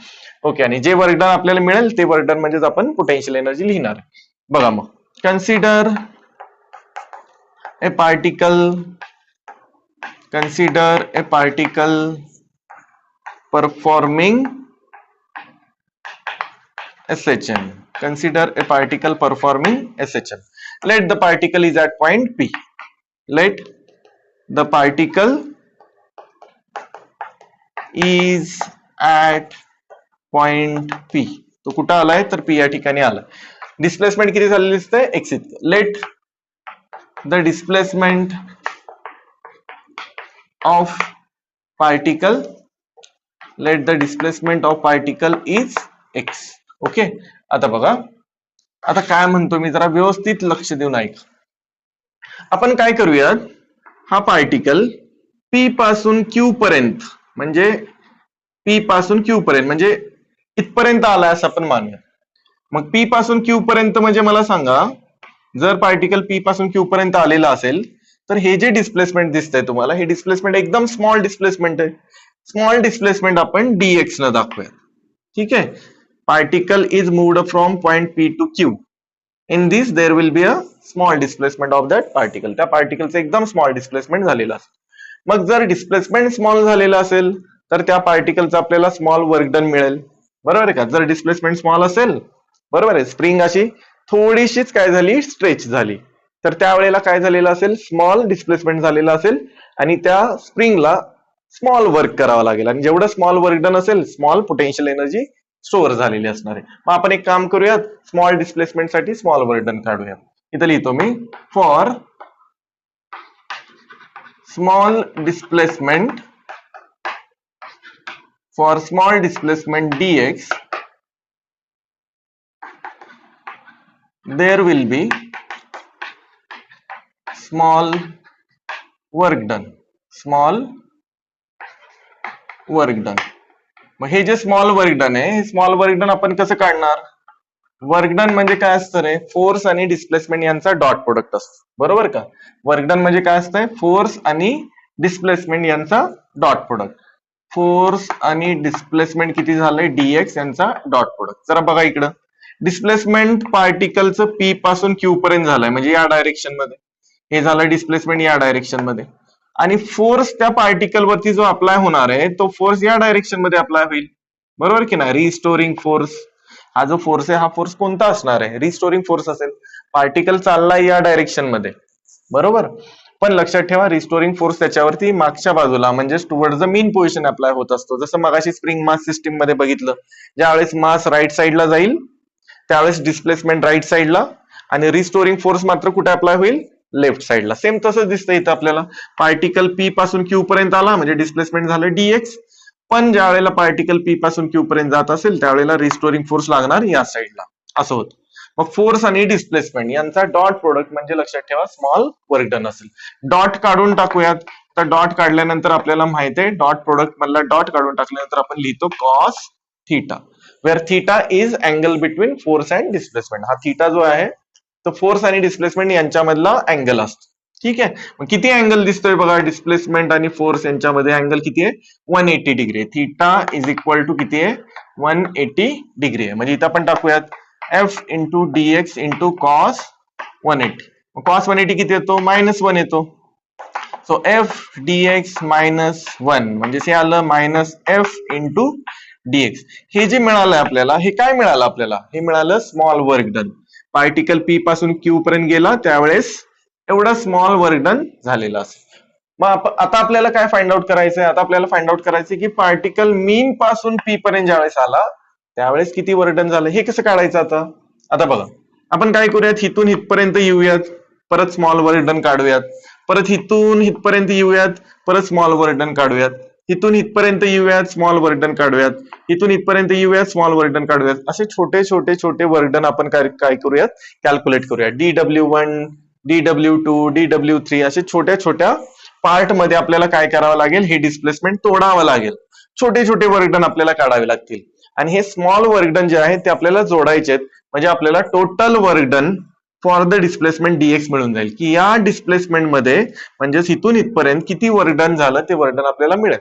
ओके. आणि जे वर्क डन आपल्याला मिळेल ते वर्क डन म्हणजेच आपण पोटेन्शियल एनर्जी लिहिणार आहे. बघा मग consider A particle performing SHM. Consider a particle performing SHM. Let the particle is at point P. Let the particle is at point P. तो कुठं आलाय तर P या ठिकाणी आला. डिस्प्लेसमेंट किती झालेली दिसतंय x इतकं. Let the displacement of particle is x. Okay. आता बघा आता काय म्हणतो मी जरा व्यवस्थित लक्ष देऊन ऐक. आपण काय करूयात हा पार्टिकल P पासून Q पर्यंत म्हणजे इथपर्यंत आलाय असं आपण मानूया. मग P पासून Q पर्यंत म्हणजे मला सांगा जर पार्टिकल P पासून Q पर्यंत आलेला असेल तर हे जे डिस्प्लेसमेंट दिसतंय तुम्हाला हे डिस्प्लेसमेंट एकदम स्मॉल डिस्प्लेसमेंट आहे. स्मॉल डिस्प्लेसमेंट आपण dx न दाखवूया. ठीक आहे. Particle is moved from point P to Q. In this there will be a small displacement of that particle. त्या पार्टिकलचं एकदम स्मॉल डिस्प्लेसमेंट झालेलं असेल. मग जर डिस्प्लेसमेंट स्मॉल झालेलं असेल तर त्या पार्टिकलचं आपल्याला स्मॉल वर्क डन मिळेल. बरोबर आहे का. जर डिस्प्लेसमेंट स्मॉल असेल बरोबर आहे स्प्रिंग अशी थोडीशीच काय झाली स्ट्रेच झाली तर त्यावेळेला काय झालेलं असेल स्मॉल डिस्प्लेसमेंट झालेलं असेल आणि त्या स्प्रिंगला स्मॉल वर्क करावं लागेल आणि जेवढं स्मॉल वर्क डन असेल स्मॉल पोटेन्शियल एनर्जी स्टोअर झालेली असणार आहे. मग आपण एक काम करूयात स्मॉल डिस्प्लेसमेंट साठी स्मॉल वर्क डन काढूया. इथं लिहितो me for small displacement dx there will be small work done. मग हे जे स्मॉल वर्क डन आहे हे स्मॉल वर्क डन आपण कसं काढणार. वर्क डन म्हणजे काय असतं रे फोर्स आणि डिस्प्लेसमेंट यांचा डॉट प्रोडक्ट असतो. बरोबर का. वर्क डन म्हणजे काय असतंय फोर्स आणि डिस्प्लेसमेंट यांचा डॉट प्रोडक्ट. फोर्स आणि डिस्प्लेसमेंट किती झालंय dx यांचा डॉट प्रोडक्ट. जरा बघा इकडं डिस्प्लेसमेंट पार्टिकलचं P पासून Q पर्यंत झालंय म्हणजे या डायरेक्शन मध्ये हे झालं डिस्प्लेसमेंट या डायरेक्शन मध्ये आणि फोर्स त्या पार्टिकल वरती जो अप्लाय होणार आहे तो फोर्स या डायरेक्शन मध्ये अप्लाय होईल. बरोबर की नाही. रिस्टोरिंग फोर्स हा जो फोर्स आहे हा फोर्स कोणता असणार आहे रिस्टोरिंग फोर्स असेल. पार्टिकल चाललाय या डायरेक्शन मध्ये बरोबर पण लक्षात ठेवा रिस्टोरिंग फोर्स त्याच्यावरती मागच्या बाजूला म्हणजे toward the mean position apply होत असतो. जसं मगाशी स्प्रिंग मास सिस्टीम मध्ये बघितलं ज्यावेळेस मास राईट साईडला जाईल त्यावेळेस डिस्प्लेसमेंट राईट साईडला आणि रिस्टोरिंग फोर्स मात्र कुठे अप्लाय होईल लेफ्ट साईडला. सेम तसंच दिसतं इथं आपल्याला पार्टिकल P पासून Q पर्यंत आला म्हणजे डिस्प्लेसमेंट झालं dx पण ज्या वेळेला पार्टिकल P पासून Q पर्यंत जात असेल त्यावेळेला रिस्टोरिंग फोर्स लागणार या साईडला असं होतं. मग फोर्स आणि डिस्प्लेसमेंट यांचा डॉट प्रोडक्ट म्हणजे लक्षात ठेवा स्मॉल वर्क डन असेल. डॉट काढून टाकूयात तर डॉट काढल्यानंतर आपल्याला माहिती आहे डॉट प्रोडक्ट मधला डॉट काढून टाकल्यानंतर आपण लिहितो cos theta, where theta is angle between force and displacement. हा थीटा जो आहे तो फोर्स आणि डिस्प्लेसमेंट यांच्यामधला अँगल असतो. ठीक आहे, मग किती अँगल दिसतोय बघा, डिस्प्लेसमेंट आणि फोर्स यांच्यामध्ये अँगल किती आहे, 180 degree. Theta is equal to किती आहे, 180 डिग्री आहे. म्हणजे इथं आपण टाकूयात F into dx into cos 180. Cos 180 किती येतो, -1 येतो. सो एफ डीएक्स -1 म्हणजे हे आलं मायनस एफ इंटू डीएक्स. हे जे मिळालं आपल्याला, हे काय मिळालं आपल्याला, हे मिळालं small work done. Particle P पासून क्यू पर्यंत गेला त्यावेळेस एवढा स्मॉल वर्क डन झालेला असेल. मग आता आपल्याला काय फाइंड आउट करायचंय, आता आपल्याला फाइंड आउट करायचंय की पार्टिकल मीन पासून पी पर्यंत ज्यावेळेस आला त्यावेळेस किती वर्क डन झालं. हे कसं काढायचं आता, आता बघा आपण काय करूयात, इथून इथपर्यंत येऊयात, परत स्मॉल वर्क डन काढूयात, परत इथून इथपर्यंत येऊयात, परत स्मॉल वर्क डन काढूयात, इथून इथपर्यंत येऊयात, स्मॉल वर्क डन काढूयात, इथून इथपर्यंत येऊयात, स्मॉल वर्क डन काढूयात. असे छोटे छोटे छोटे वर्क डन आपण काय करूयात, कॅल्क्युलेट करूयात. DW1, DW2, DW3 असे छोट्या छोट्या पार्ट मध्ये आपल्याला काय करावं लागेल, हे डिस्प्लेसमेंट तोडावं लागेल. छोटे छोटे वर्क डन आपल्याला काढावे लागतील आणि हे स्मॉल वर्क डन जे आहे ते आपल्याला जोडायचे आहेत. म्हणजे आपल्याला total work done for the displacement DX मिळून जाईल की या डिस्प्लेसमेंट मध्ये म्हणजेच इथून इथपर्यंत किती वर्क डन झालं ते वर्क डन आपल्याला मिळेल.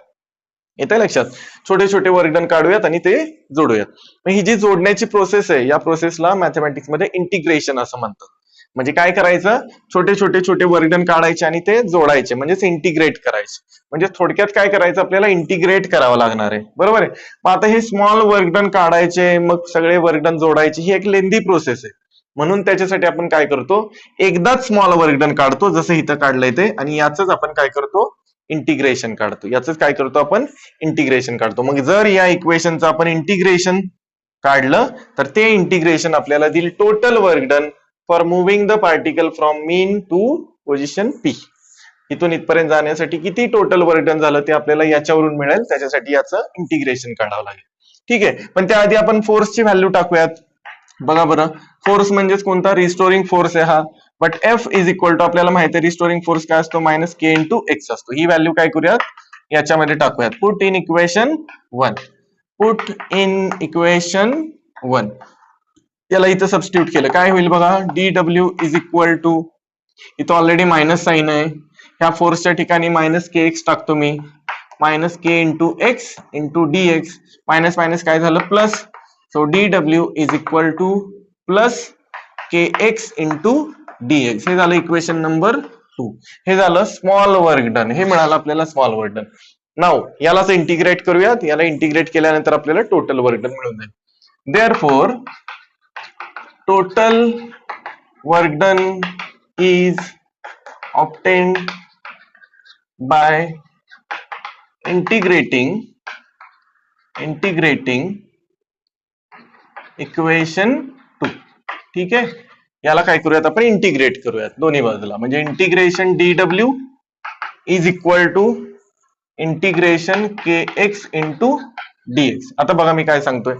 येतंय लक्षात. छोटे छोटे वर्क डन काढूयात आणि ते जोडूयात. मग ही जी जोडण्याची प्रोसेस आहे या प्रोसेसला मॅथमॅटिक्स मध्ये इंटिग्रेशन असं म्हणतात. म्हणजे काय करायचं, छोटे छोटे छोटे वर्क डन काढायचे आणि ते जोडायचे म्हणजेच इंटिग्रेट करायचे. म्हणजे थोडक्यात काय करायचं, आपल्याला इंटिग्रेट करावं लागणार आहे, बरोबर आहे. मग आता हे स्मॉल वर्क डन काढायचे, मग सगळे वर्क डन जोडायचे, ही एक लेंदी प्रोसेस आहे. म्हणून त्याच्यासाठी आपण काय करतो, एकदाच स्मॉल वर्क डन काढतो जसं इथं काढलंय ते, आणि याच आपण काय करतो, इंटिग्रेशन काढतो. याच काय करतो आपण, इंटिग्रेशन काढतो. मग जर या इक्वेशनचं आपण इंटिग्रेशन काढलं तर ते इंटिग्रेशन आपल्याला देईल total work done for moving the particle from mean to position P. इथून इथपर्यंत जाण्यासाठी किती टोटल वर्क डन झालं ते आपल्याला याच्यावरून मिळेल. त्याच्यासाठी याचं इंटिग्रेशन काढावं लागेल. ठीक आहे, पण त्याआधी आपण फोर्सची व्हॅल्यू टाकूयात. बघा बरं, फोर्स म्हणजेच कोणता, रिस्टोरिंग फोर्स आहे हा. But F is equal to आपल्याला माहिती आहे रिस्टोरिंग फोर्स काय असतो, -k इंटू एक्स असतो. ही व्हॅल्यू काय करूयात, याच्यामध्ये टाकूयात. Put in equation 1, put in equation 1. याला इथं सबस्टिट्यूट केलं काय होईल बघा, dw इज इक्वल टू, इथं ऑलरेडी मायनस साइन आहे, ह्या फोर्सच्या ठिकाणी -kx टाकतो मी, -k into x into dx, minus minus काय झालं plus. So dw is equal to plus kx into dx. हे झालं इक्वेशन नंबर 2. हे झालं स्मॉल वर्क डन, हे मिळालं आपल्याला स्मॉल वर्क डन. नाउ यालाच इंटिग्रेट करूयात. याला इंटिग्रेट केल्यानंतर आपल्याला टोटल वर्क डन मिळून जाईल. Therefore total work done is obtained by integrating equation 2. ठीक आहे, याला काय करूयात आपण, इंटिग्रेट करूयात दोन्ही बाजूला. म्हणजे integration dw is equal to integration kx into dx. आता बघा मी काय सांगतोय,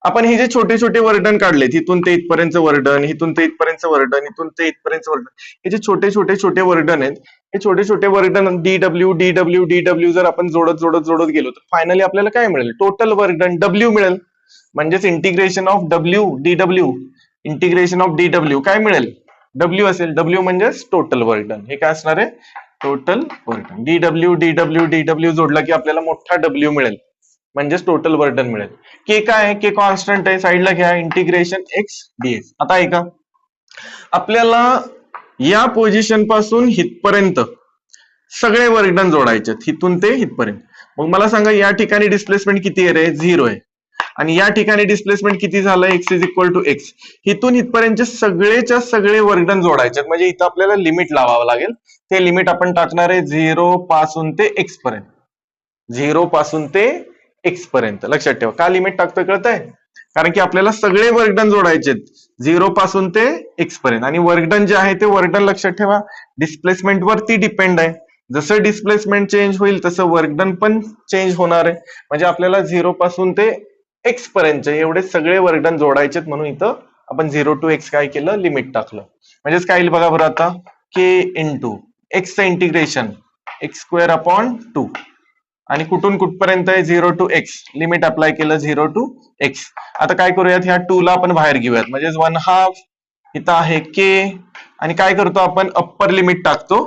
आपण हे जे छोटे छोटे वर्डन काढले, इथून ते इथपर्यंत वर्डन, इथून ते इथपर्यंत वर्डन, इथून ते इथपर्यंत वर्डन, हे जे छोटे छोटे छोटे वर्डन आहेत, हे छोटे छोटे वर्डन dw dw dw जर आपण जोडत जोडत जोडत गेलो तर फायनली आपल्याला काय मिळेल, टोटल वर्डन w मिळेल. म्हणजेच integration of w dw, integration of dw काय मिळेल, w असेल. w म्हणजेच टोटल वर्डन. हे काय असणार आहे, टोटल वर्डन. dw dw dw जोडला की आपल्याला मोठा w मिळेल, म्हणजेच टोटल वर्डन मिळेल. के काय आहे, के कॉन्स्टंट आहे, साईडला घ्या, इंटिग्रेशन x dx. आता ऐका, आपल्याला या पोझिशन पासून इथपर्यंत सगळे वर्क डन जोडायचे, इथून ते इथपर्यंत. मग मला सांगा या ठिकाणी डिस्प्लेसमेंट किती आहे रे, 0 आहे. आणि या ठिकाणी डिस्प्लेसमेंट किती झालं, x is equal to X. इथून इथपर्यंत सगळेच्या सगळे वर्क डन जोडायचे. म्हणजे इथं आपल्याला लिमिट लावावं लागेल. ते लिमिट आपण टाकणार आहे 0 पासून ते x पर्यंत, 0 पासून ते x पर्यंत. लक्षात ठेवा, का लिमिट टाकतोय कळतंय, कारण की आपल्याला सगळे वर्क डन जोडायचे 0 पासून ते x पर्यंत. आणि वर्क डन जे आहे ते वर्क डन लक्षात ठेवा डिस्प्लेसमेंट वरती डिपेंड आहे. जसं डिस्प्लेसमेंट चेंज होईल तसं वर्क डन पण चेंज होणार आहे. म्हणजे आपल्याला 0 पासून ते x पर्यंत एवढे सगळे वर्क डन जोडायचे, म्हणून इथं आपण 0 टू x काय केलं, लिमिट टाकलं. म्हणजेच काय येईल बघा बरं आता, k इंटू एक्सचं इंटिग्रेशन एक्स स्क्वेअर अपॉन 2 आणि कुठून कुठपर्यंत आहे 0 to x लिमिट अप्लाय केलं 0 to x. आता काय करूयात ह्या 2 ला आपण बाहेर घेऊयात म्हणजे 1/2 इथं आहे k आणि काय करतो आपण अप्पर लिमिट टाकतो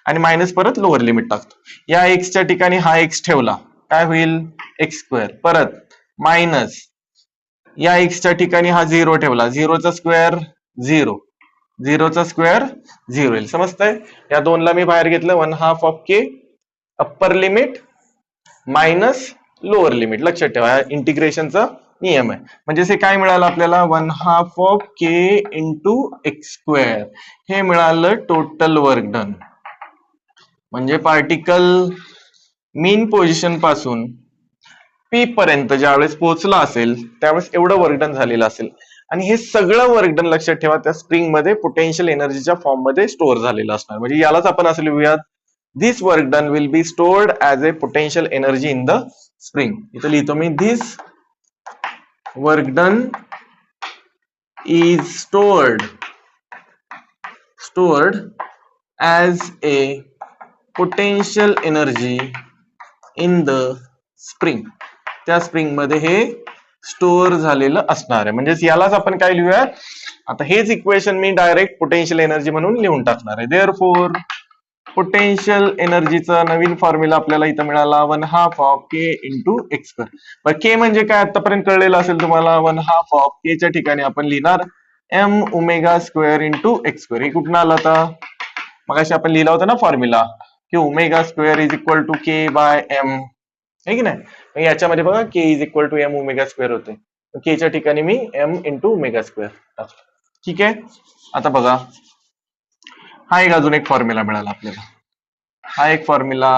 आणि मायनस परत लोअर लिमिट टाकतो. या x च्या ठिकाणी हा x ठेवला काय होईल एक्स स्क्वेअर परत मायनस या x च्या ठिकाणी हा 0 ठेवला 0 चा स्क्वेअर 0 0 चा स्क्वेअर 0 येईल. समजतंय? या 2 ला मी बाहेर घेतलं 1/2 of k upper limit minus lower limit. लक्षात ठेवा इंटिग्रेशनचा नियम आहे. म्हणजे हे काय मिळालं आपल्याला 1/2 of k into X square हे मिळालं टोटल वर्क डन. म्हणजे पार्टिकल मीन पोझिशन पासून पी पर्यंत ज्यावेळेस पोहोचला असेल त्यावेळेस एवढं वर्क डन झालेलं असेल आणि हे सगळं वर्क डन लक्षात ठेवा त्या स्प्रिंग मध्ये पोटेन्शियल एनर्जीच्या फॉर्म मध्ये स्टोअर झालेलं असणार. म्हणजे यालाच आपण असं लिहूयात this work done will be stored as a potential energy in the spring. इथं लिहितो मी this work done is stored as a potential energy in the spring. त्या स्प्रिंग मध्ये हे स्टोअर झालेलं असणार आहे. म्हणजे यालाच आपण काय लिहूयात आता हेच इक्वेशन मी डायरेक्ट पोटेन्शियल एनर्जी म्हणून लिहून टाकणार आहे. देअरफॉर पोटेन्शियल एनर्जीचा नवीन फॉर्म्युला आपल्याला इथं मिळाला 1/2 of k into X square. k म्हणजे काय आतापर्यंत कळलेलं असेल तुम्हाला 1/2 ऑफ k च्या ठिकाणी आपण लिहिणार m omega square into X square. हे कुठून आलं आता मगाशी आपण लिहिला होता ना फॉर्म्युला की omega square is equal to k by m आहे की नाही. याच्यामध्ये बघा k is equal to m omega square होते k च्या ठिकाणी मी m इंटू ओमेगा स्क्वेअर टाकतो. ठीक आहे. आता बघा हा एक अजून एक फॉर्म्युला मिळाला आपल्याला. हा एक फॉर्म्युला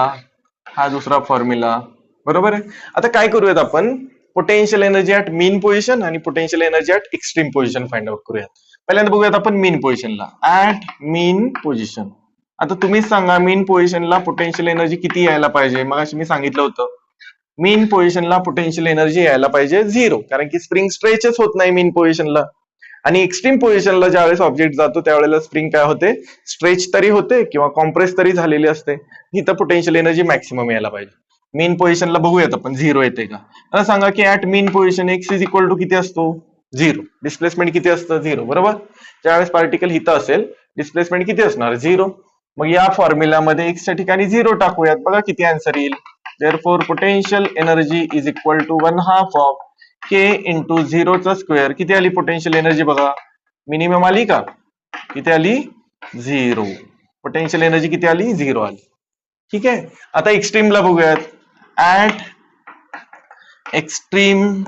हा दुसरा फॉर्म्युला बरोबर आहे. आता काय करूयात आपण potential energy at mean position आणि potential energy at extreme position find out करूयात. पहिल्यांदा बघूयात आपण मीन पोझिशनला ऍट मीन पोझिशन. आता तुम्हीच सांगा मीन पोझिशनला पोटेन्शियल एनर्जी किती यायला पाहिजे. मग मी सांगितलं होतं मीन पोझिशनला पोटेन्शियल एनर्जी यायला पाहिजे 0 कारण की स्प्रिंग स्ट्रेचच होत नाही मीन पोझिशनला आणि एक्स्ट्रीम पोझिशनला ज्यावेळेस ऑब्जेक्ट जातो त्यावेळेला स्प्रिंग काय होते स्ट्रेच तरी होते किंवा कॉम्प्रेस तरी झालेली असते. इथं पोटेन्शियल एनर्जी मॅक्सिमम यायला पाहिजे. मीन पोझिशनला बघूयात आपण 0 येते का. आता सांगा की at mean position X is equal to किती असतो 0. डिस्प्लेसमेंट किती असतं 0 बरोबर. ज्यावेळेस पार्टिकल इथं असेल डिस्प्लेसमेंट किती असणार 0. मग या फॉर्म्युलामध्ये एक्स च्या ठिकाणी 0 टाकूयात बघा किती आन्सर येईल. Therefore potential energy is equal to 1/2 of k into 0 चा स्क्वेअर. किती आली पोटेन्शियल एनर्जी बघा मिनिमम आली का किती आली 0. पोटेन्शियल एनर्जी किती आली 0 आली. ठीक आहे. आता एक्स्ट्रीमला बघूयात ऍट एक्स्ट्रीम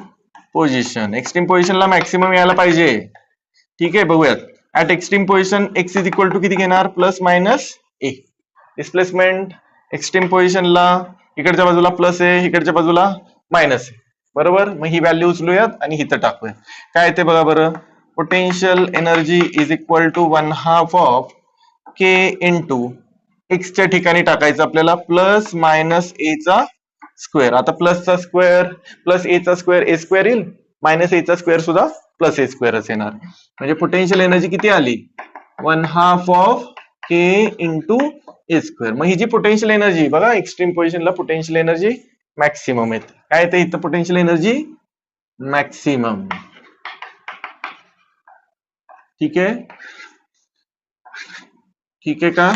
पोझिशन. एक्स्ट्रीम पोझिशनला मॅक्सिमम यायला पाहिजे. ठीक आहे बघूयात at extreme position X is equal to किती घेणार plus minus A. Displacement extreme पोझिशनला इकडच्या बाजूला प्लस आहे इकडच्या बाजूला मायनस आहे बरोबर. मग ही व्हॅल्यू उचलूयात आणि इथं टाकूयात काय येते बघा बरं. Potential energy is equal to 1/2 of k into X च्या ठिकाणी टाकायचं आपल्याला प्लस मायनस ए चा स्क्वेअर. आता प्लसचा स्क्वेअर प्लस ए चा स्क्वेअर ए स्क्वेअर येईल मायनस ए चा स्क्वेअर सुद्धा प्लस ए स्क्वेअरच येणार. म्हणजे पोटेन्शियल एनर्जी किती आली 1/2 of k into A square. मग ही जी पोटेन्शियल एनर्जी बघा एक्स्ट्रीम पोझिशनला पोटेन्शियल एनर्जी मॅक्सिमम येते. काय येते इथं पोटेन्शियल एनर्जी मॅक्सिमम. ठीक आहे ठीक आहे का.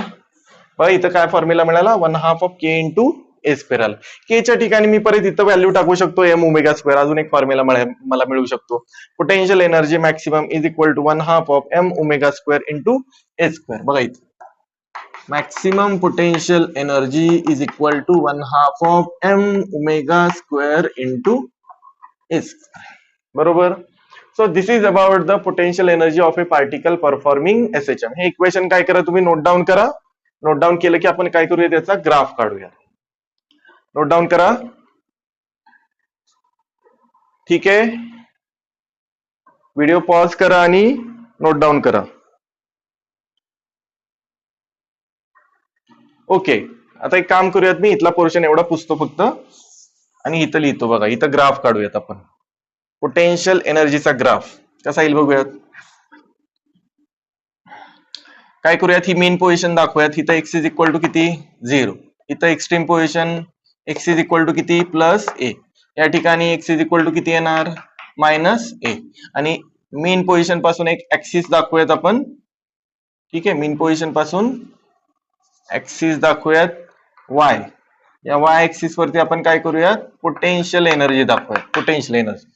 बघा इथं काय फॉर्म्युला मिळाला 1/2 of k into A square आला. के च्या ठिकाणी मी परत इथं व्हॅल्यू टाकू शकतो एम ओमेगा स्क्वेअर. अजून एक फॉर्म्युला मला मिळू शकतो potential energy maximum is equal to 1/2 of M omega square into A square. बघा इथं maximum potential energy is equal to 1/2 of m omega square into s बरोबर. So this is about the potential energy of a particle performing SHM. हे इक्वेशन काय करा तुम्ही नोट डाऊन करा. नोट डाऊन केलं की आपण काय करूया त्याचा ग्राफ काढूया. नोट डाऊन करा. ठीक आहे. व्हिडिओ पॉज करा आणि नोट डाऊन करा. ओके. आता एक काम करूयात मी इथला पोर्शन एवढा पुसतो फक्त आणि इथं लिहितो बघा. इथं ग्राफ काढूयात आपण पोटेन्शियल एनर्जीचा ग्राफ कसा येईल बघूयात. काय करूयात ही मेन पोझिशन दाखवूयात. इथं एक्स इज इक्वल टू किती 0 इथं extreme position X is equal to किती प्लस ए, या ठिकाणी एक्स इज इक्वल टू किती येणार मायनस ए, आणि मेन पोझिशन पासून एक ऍक्सिस दाखवूयात आपण. ठीक आहे, मेन पोझिशन पासून ऍक्सिस दाखवूयात वाय. या वाय ऍक्सिस वरती आपण काय करूयात पोटेन्शियल एनर्जी दाखवूयात. पोटेन्शियल एनर्जी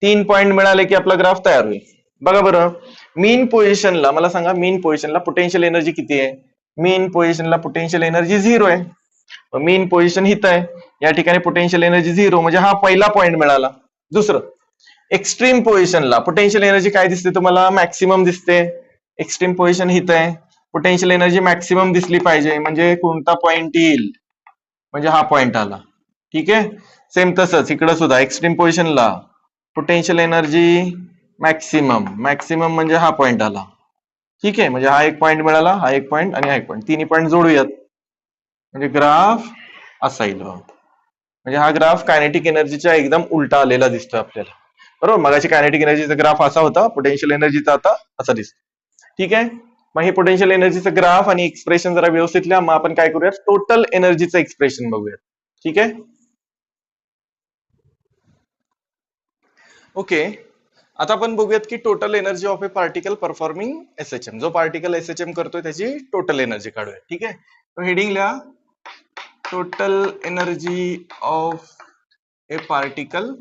3 पॉइंट मिळाले की आपला ग्राफ तयार होईल. बघा बरं, मेन पोझिशनला मला सांगा, मेन पोझिशनला पोटेन्शियल एनर्जी किती आहे? मेन पोझिशनला पोटेन्शियल एनर्जी 0 आहे. मेन पोझिशन हित आहे, या ठिकाणी पोटेन्शियल एनर्जी 0, म्हणजे हा पहिला पॉइंट मिळाला. दुसरं, एक्स्ट्रीम पोझिशनला पोटेन्शियल एनर्जी काय दिसते तुम्हाला? मॅक्सिमम दिसते. एक्स्ट्रीम पोझिशन हित आहे, पोटेन्शियल एनर्जी मॅक्सिमम दिसली पाहिजे, म्हणजे कोणता पॉइंट येईल? म्हणजे हा पॉइंट आला. ठीक आहे, सेम तसंच इकडे सुद्धा एक्स्ट्रीम पोझिशनला पोटेन्शियल एनर्जी मॅक्सिमम, मॅक्सिमम म्हणजे हा पॉइंट आला. ठीक आहे, म्हणजे हा एक पॉइंट मिळाला, हा एक पॉइंट आणि हा एक पॉइंट, तिन्ही पॉइंट जोडूयात म्हणजे ग्राफ असा येईल. म्हणजे हा ग्राफ कायनेटिक एनर्जीच्या एकदम उलटा आलेला दिसतोय आपल्याला. बरोबर, मगाची कायनेटिक एनर्जीचा ग्राफ असा होता, पोटेन्शियल एनर्जीचा आता असा दिसतो. ठीक आहे, मग हे पोटेन्शियल एनर्जीचं ग्राफ आणि एक्सप्रेशन जरा व्यवस्थित लिहा. मग आपण काय करूया, टोटल एनर्जीचं एक्सप्रेशन बघूया. ठीक आहे, ओके. आता आपण बघूयात की total energy of a particle performing SHM. जो पार्टिकल एसएचएम करतोय त्याची टोटल एनर्जी काढूया. ठीक आहे, तो हेडिंग लिहा, total energy of a particle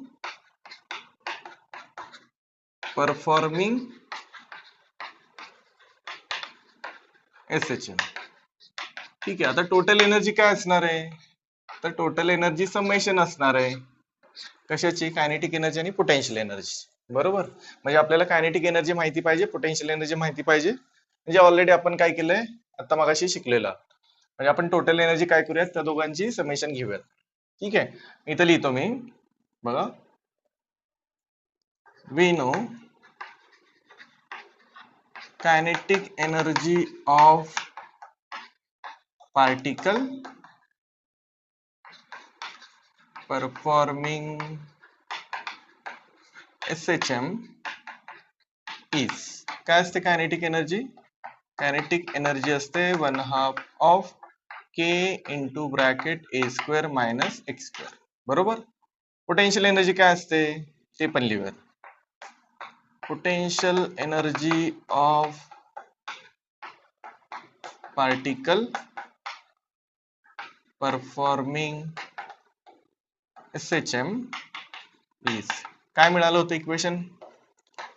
performing SHM. ठीक आहे, आता टोटल एनर्जी काय असणार आहे? तर टोटल एनर्जी समेशन असणार आहे. कशाची? कायनेटिक एनर्जी आणि पोटेन्शियल एनर्जी. बरोबर, म्हणजे आपल्याला कायनेटिक एनर्जी माहिती पाहिजे, पोटेन्शियल एनर्जी माहिती पाहिजे. म्हणजे ऑलरेडी आपण काय केलंय आता मगाशी शिकलेलं. म्हणजे आपण टोटल एनर्जी काय करूयात, त्या दोघांची समेशन घेऊयात. ठीक आहे, इथं लिहितो मी, बघा, we know kinetic energy of particle performing SHM is. काय असते कायनेटिक एनर्जी? कायनेटिक एनर्जी असते 1/2 of K into bracket A square minus X square. बरोबर, पोटेन्शियल एनर्जी काय असते ते पण लिहूयात. Potential energy of particle performing SHM is. काय मिळालं होतं equation?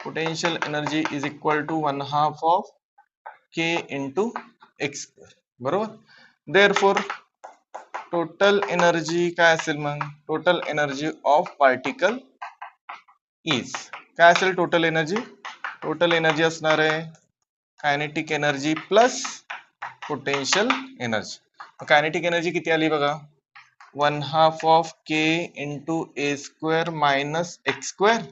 Potential energy is equal to 1/2 of K into X square. बरोबर, देअरफॉर टोटल एनर्जी काय असेल? मग total energy of particle is काय असेल? टोटल एनर्जी, टोटल एनर्जी असणार आहे kinetic energy plus potential energy. Kinetic energy किती आली बघा, 1/2 of K into A square minus X square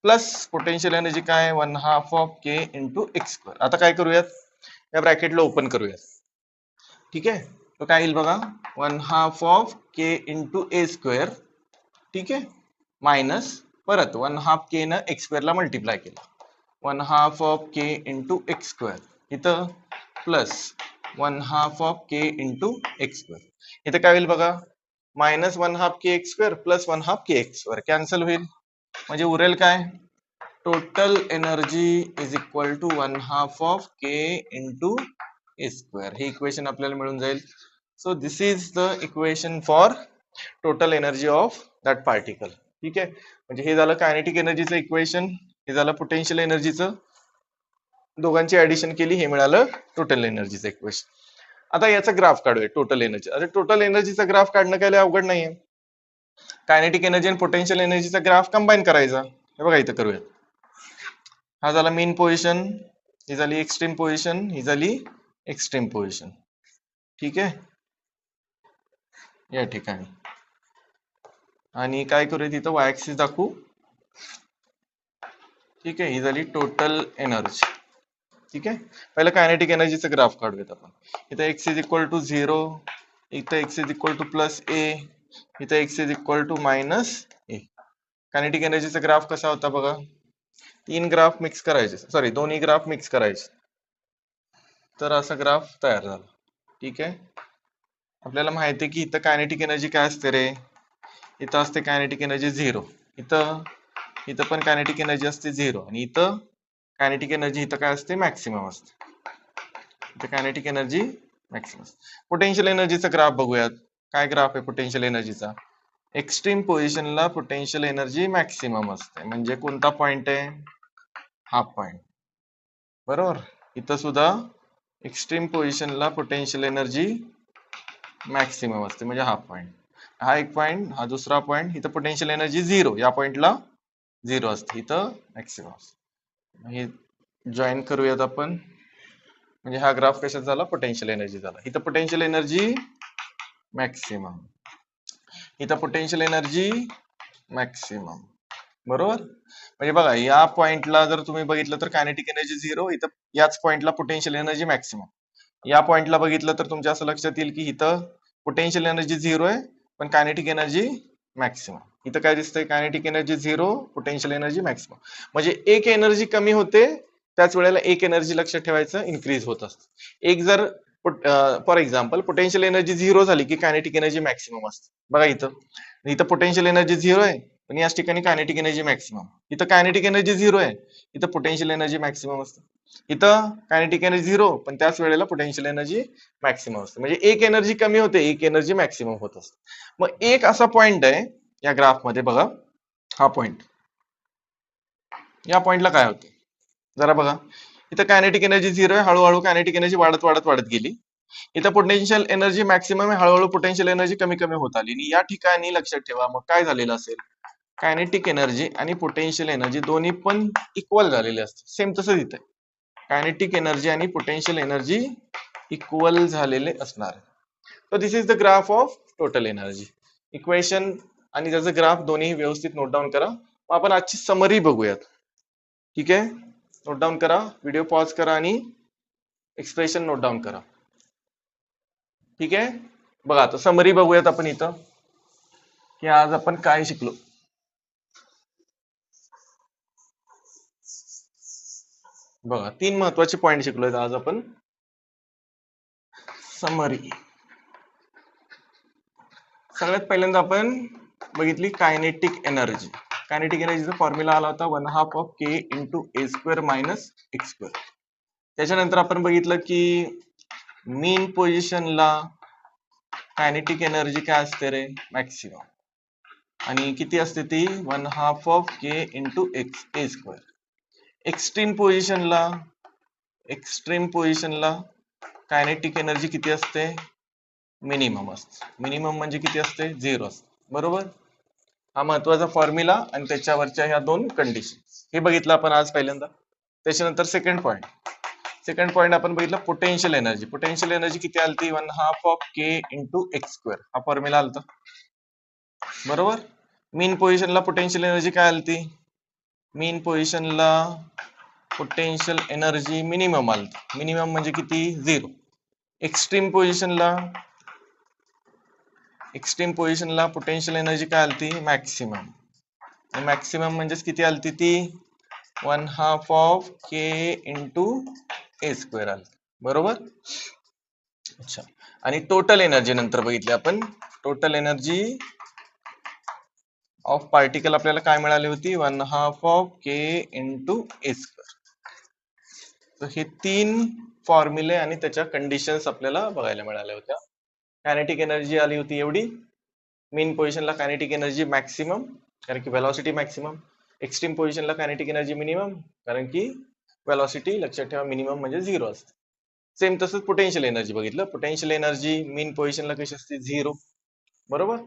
plus potential energy काय 1/2 of K into X square. आता काय करूयात, या ब्रॅकेटला ओपन करूयात. ठीक आहे, तो काय येईल बघा, 1/2 of K into A square. ठीक आहे, मायनस परत 1/2 के न एक्स स्क्वेअरला मल्टिप्लाय केला, 1/2 of K into X square, इथं plus 1/2 of K into X square. इथं काय होईल बघा, minus 1/2 K X square plus 1/2 K X square cancel होईल, म्हणजे उरेल काय, total energy is equal to 1/2 of K into A square. हे इक्वेशन आपल्याला मिळून जाईल. So this is the equation for total energy of that particle. ठीक आहे, म्हणजे हे झालं कायनेटिक एनर्जीचं इक्वेशन, हे झालं पोटेन्शियल एनर्जीचं, दोघांची ऍडिशन केली, हे मिळालं टोटल एनर्जीचं इक्वेशन. आता याचा ग्राफ काढूया टोटल एनर्जी. अरे टोटल एनर्जीचा ग्राफ काढणं काय अवघड नाहीये. कायनेटिक एनर्जी आणि पोटेन्शियल एनर्जीचा ग्राफ कंबाईन करायचा. हे बघा इथं करूया. हा झाला मेन पोझिशन, ही झाली एक्स्ट्रीम पोझिशन, ही झाली एक्स्ट्रीम पोझिशन. ठीक आहे, या ठिकाणी, आणि काय करूया तिथं वाय ऍक्सिस दाखवू. ठीक आहे, ही झाली टोटल एनर्जी. ठीक आहे, पहिलं कायनेटिक एनर्जीचं ग्राफ काढूयात आपण. इथं एक्स इज इक्वल टू 0, इथं X is equal to plus A, इथं X is equal to minus A. Kinetic एनर्जीचा ग्राफ कसा होता बघा, 3 ग्राफ मिक्स करायचे, सॉरी दोन्ही ग्राफ मिक्स करायचे, तर असा ग्राफ तयार झाला. ठीक आहे, आपल्याला माहिती आहे की इथं कायनेटिक एनर्जी काय असते रे, इथं असते कायनेटिक एनर्जी 0, इथं इथं पण कायनेटिक एनर्जी असते 0, आणि इथं कायनेटिक एनर्जी इथं काय असते, मॅक्सिमम असते. इथं कायनेटिक एनर्जी मॅक्सिमम. पोटेन्शियल एनर्जीचा ग्राफ बघूयात. काय ग्राफ आहे पोटेन्शियल एनर्जीचा? एक्स्ट्रीम पोझिशनला पोटेन्शियल एनर्जी मॅक्सिमम असते. म्हणजे कोणता पॉइंट आहे? हा पॉइंट. बरोबर. इथं सुद्धा एक्स्ट्रीम पोझिशनला पोटेन्शियल एनर्जी मॅक्सिमम असते, म्हणजे हा पॉइंट. हा एक पॉइंट, हा दुसरा पॉइंट. इथं पोटेन्शियल एनर्जी 0, या पॉइंटला 0 असते, इथं मॅक्सिमम असते. हे जॉईन करूयात आपण. म्हणजे हा ग्राफ कशात झाला? पोटेन्शियल एनर्जी झाला. इथं पोटेन्शियल एनर्जी मॅक्सिमम, इथं पोटेन्शियल एनर्जी मॅक्सिमम. बरोबर. म्हणजे बघा, या पॉइंटला जर तुम्ही बघितलं तर कायनेटिक एनर्जी 0, इथं याच पॉइंटला पोटेन्शियल एनर्जी मॅक्सिमम. या पॉइंटला बघितलं तर तुमच्या असं लक्षात येईल की इथं पोटेन्शियल एनर्जी 0 आहे, पण कायनेटिक एनर्जी मॅक्सिमम. इथं काय दिसतंय? Kinetic energy 0, potential energy maximum. म्हणजे एक एनर्जी कमी होते, त्याच वेळेला एक एनर्जी लक्षात ठेवायचं इन्क्रीज होत असते. एक जर फॉर एक्झाम्पल पोटेन्शियल एनर्जी 0 झाली की कायनेटिक एनर्जी मॅक्सिमम असते. बघा इथं, इथं पोटेन्शियल एनर्जी 0 आहे, पण याच ठिकाणी कायनेटिक एनर्जी मॅक्सिमम. इथं कायनेटिक एनर्जी 0 आहे, इथं पोटेन्शियल एनर्जी मॅक्सिमम असते. इथं कायनेटिक एनर्जी 0, पण त्याच वेळेला पोटेन्शियल एनर्जी मॅक्सिमम असते. म्हणजे एक एनर्जी कमी होते, एक एनर्जी मॅक्सिमम होत असते. मग एक असा पॉइंट आहे या ग्राफ मध्ये, बघा हा पॉइंट. या पॉइंटला काय होते जरा बघा. इथं कायनेटिक एनर्जी 0 आहे, हळूहळू कायनेटिक एनर्जी वाढत वाढत वाढत गेली. इथं पोटेन्शियल एनर्जी मॅक्सिमम आहे, हळूहळू पोटेन्शियल एनर्जी कमी कमी होत आली. आणि या ठिकाणी लक्षात ठेवा, मग काय झालेलं असेल? कायनेटिक एनर्जी आणि पोटेन्शियल एनर्जी दोन्ही पण इक्वल झालेले असते. सेम तसंच इथे कायनेटिक एनर्जी आणि पोटेन्शियल एनर्जी इक्वल झालेले असणार. So this is the graph of total energy. Equation आणि त्याचं ग्राफ दोन्ही व्यवस्थित नोट डाऊन करा. मग आपण आजची समरी बघूयात. ठीक आहे, नोट डाऊन करा, व्हिडिओ पॉज करा आणि एक्सप्रेशन नोट डाऊन करा. ठीक आहे, बघा आता समरी बघूयात आपण इथं की आज आपण काय शिकलो. बघा, 3 महत्वाचे पॉइंट शिकलोय आज आपण. समरी. सगळ्यात पहिल्यांदा आपण बघितली कायनेटिक एनर्जी. कायनेटिक एनर्जीचा फॉर्म्युला आला होता 1/2 of K into A square minus X square. त्याच्यानंतर आपण बघितलं की मीन पोझिशनला कायनेटिक एनर्जी काय असते रे? मॅक्सिमम. आणि किती असते ती? 1/2 of K into x A square. Extreme पोझिशनला कायनेटिक एनर्जी किती असते? मिनिमम असते. मिनिमम म्हणजे किती असते? 0 असते. बरोबर. हा महत्वाचा फॉर्म्युला आणि त्याच्यावरच्या ह्या दोन कंडिशन हे बघितलं आपण आज पहिल्यांदा. त्याच्यानंतर सेकंड पॉइंट आपण बघितलं पोटेन्शियल एनर्जी. पोटेन्शियल एनर्जी किती आलती? 1/2 of K into X square. हा फॉर्म्युला आलता. बरोबर. मीन पोझिशनला पोटेन्शियल एनर्जी काय आलती? मीन पोझिशनला पोटेन्शियल एनर्जी मिनिमम आलती. मिनिमम म्हणजे किती? 0. एक्स्ट्रीम पोझिशनला पोटेन्शियल एनर्जी काय आलती? मॅक्सिमम. मॅक्सिमम म्हणजेच किती आलती ती? 1/2 of K into A square आलती. बरोबर. अच्छा, आणि टोटल एनर्जी नंतर बघितली आपण. टोटल एनर्जी ऑफ पार्टिकल आपल्याला काय मिळाली होती? 1/2 of K into A square. तर हे 3 फॉर्म्युले आणि त्याच्या कंडिशन्स आपल्याला बघायला मिळाल्या होत्या. कायनेटिक एनर्जी आली होती एवढी. मीन पोझिशनला कायनेटिक एनर्जी मॅक्सिमम, कारण की व्हेलॉसिटी मॅक्सिमम. एक्स्ट्रीम पोझिशनला कायनेटिक एनर्जी मिनिमम, कारण की व्हेलॉसिटी लक्षात ठेवा मिनिमम म्हणजे 0 असते. सेम तसंच पोटेन्शियल एनर्जी बघितलं. पोटेन्शियल एनर्जी मीन पोझिशनला कशी असते? 0. बरोबर.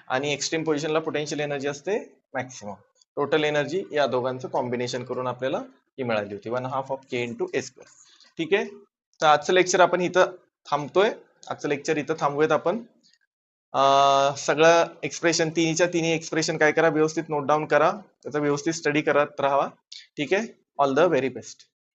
आणि एक्स्ट्रीम पोझिशनला पोटेन्शियल एनर्जी असते मॅक्सिमम. टोटल एनर्जी या दोघांचं कॉम्बिनेशन करून आपल्याला ही मिळाली होती 1/2 of K into A square. ठीक आहे, तर आजचं लेक्चर आपण इथं थांबतोय. आजचं लेक्चर इथं थांबूयात आपण. सगळं एक्सप्रेशन तिन्ही एक्सप्रेशन काय करा? व्यवस्थित नोट डाऊन करा, त्याचा व्यवस्थित स्टडी करत राहा. ठीक आहे, ऑल द व्हेरी बेस्ट.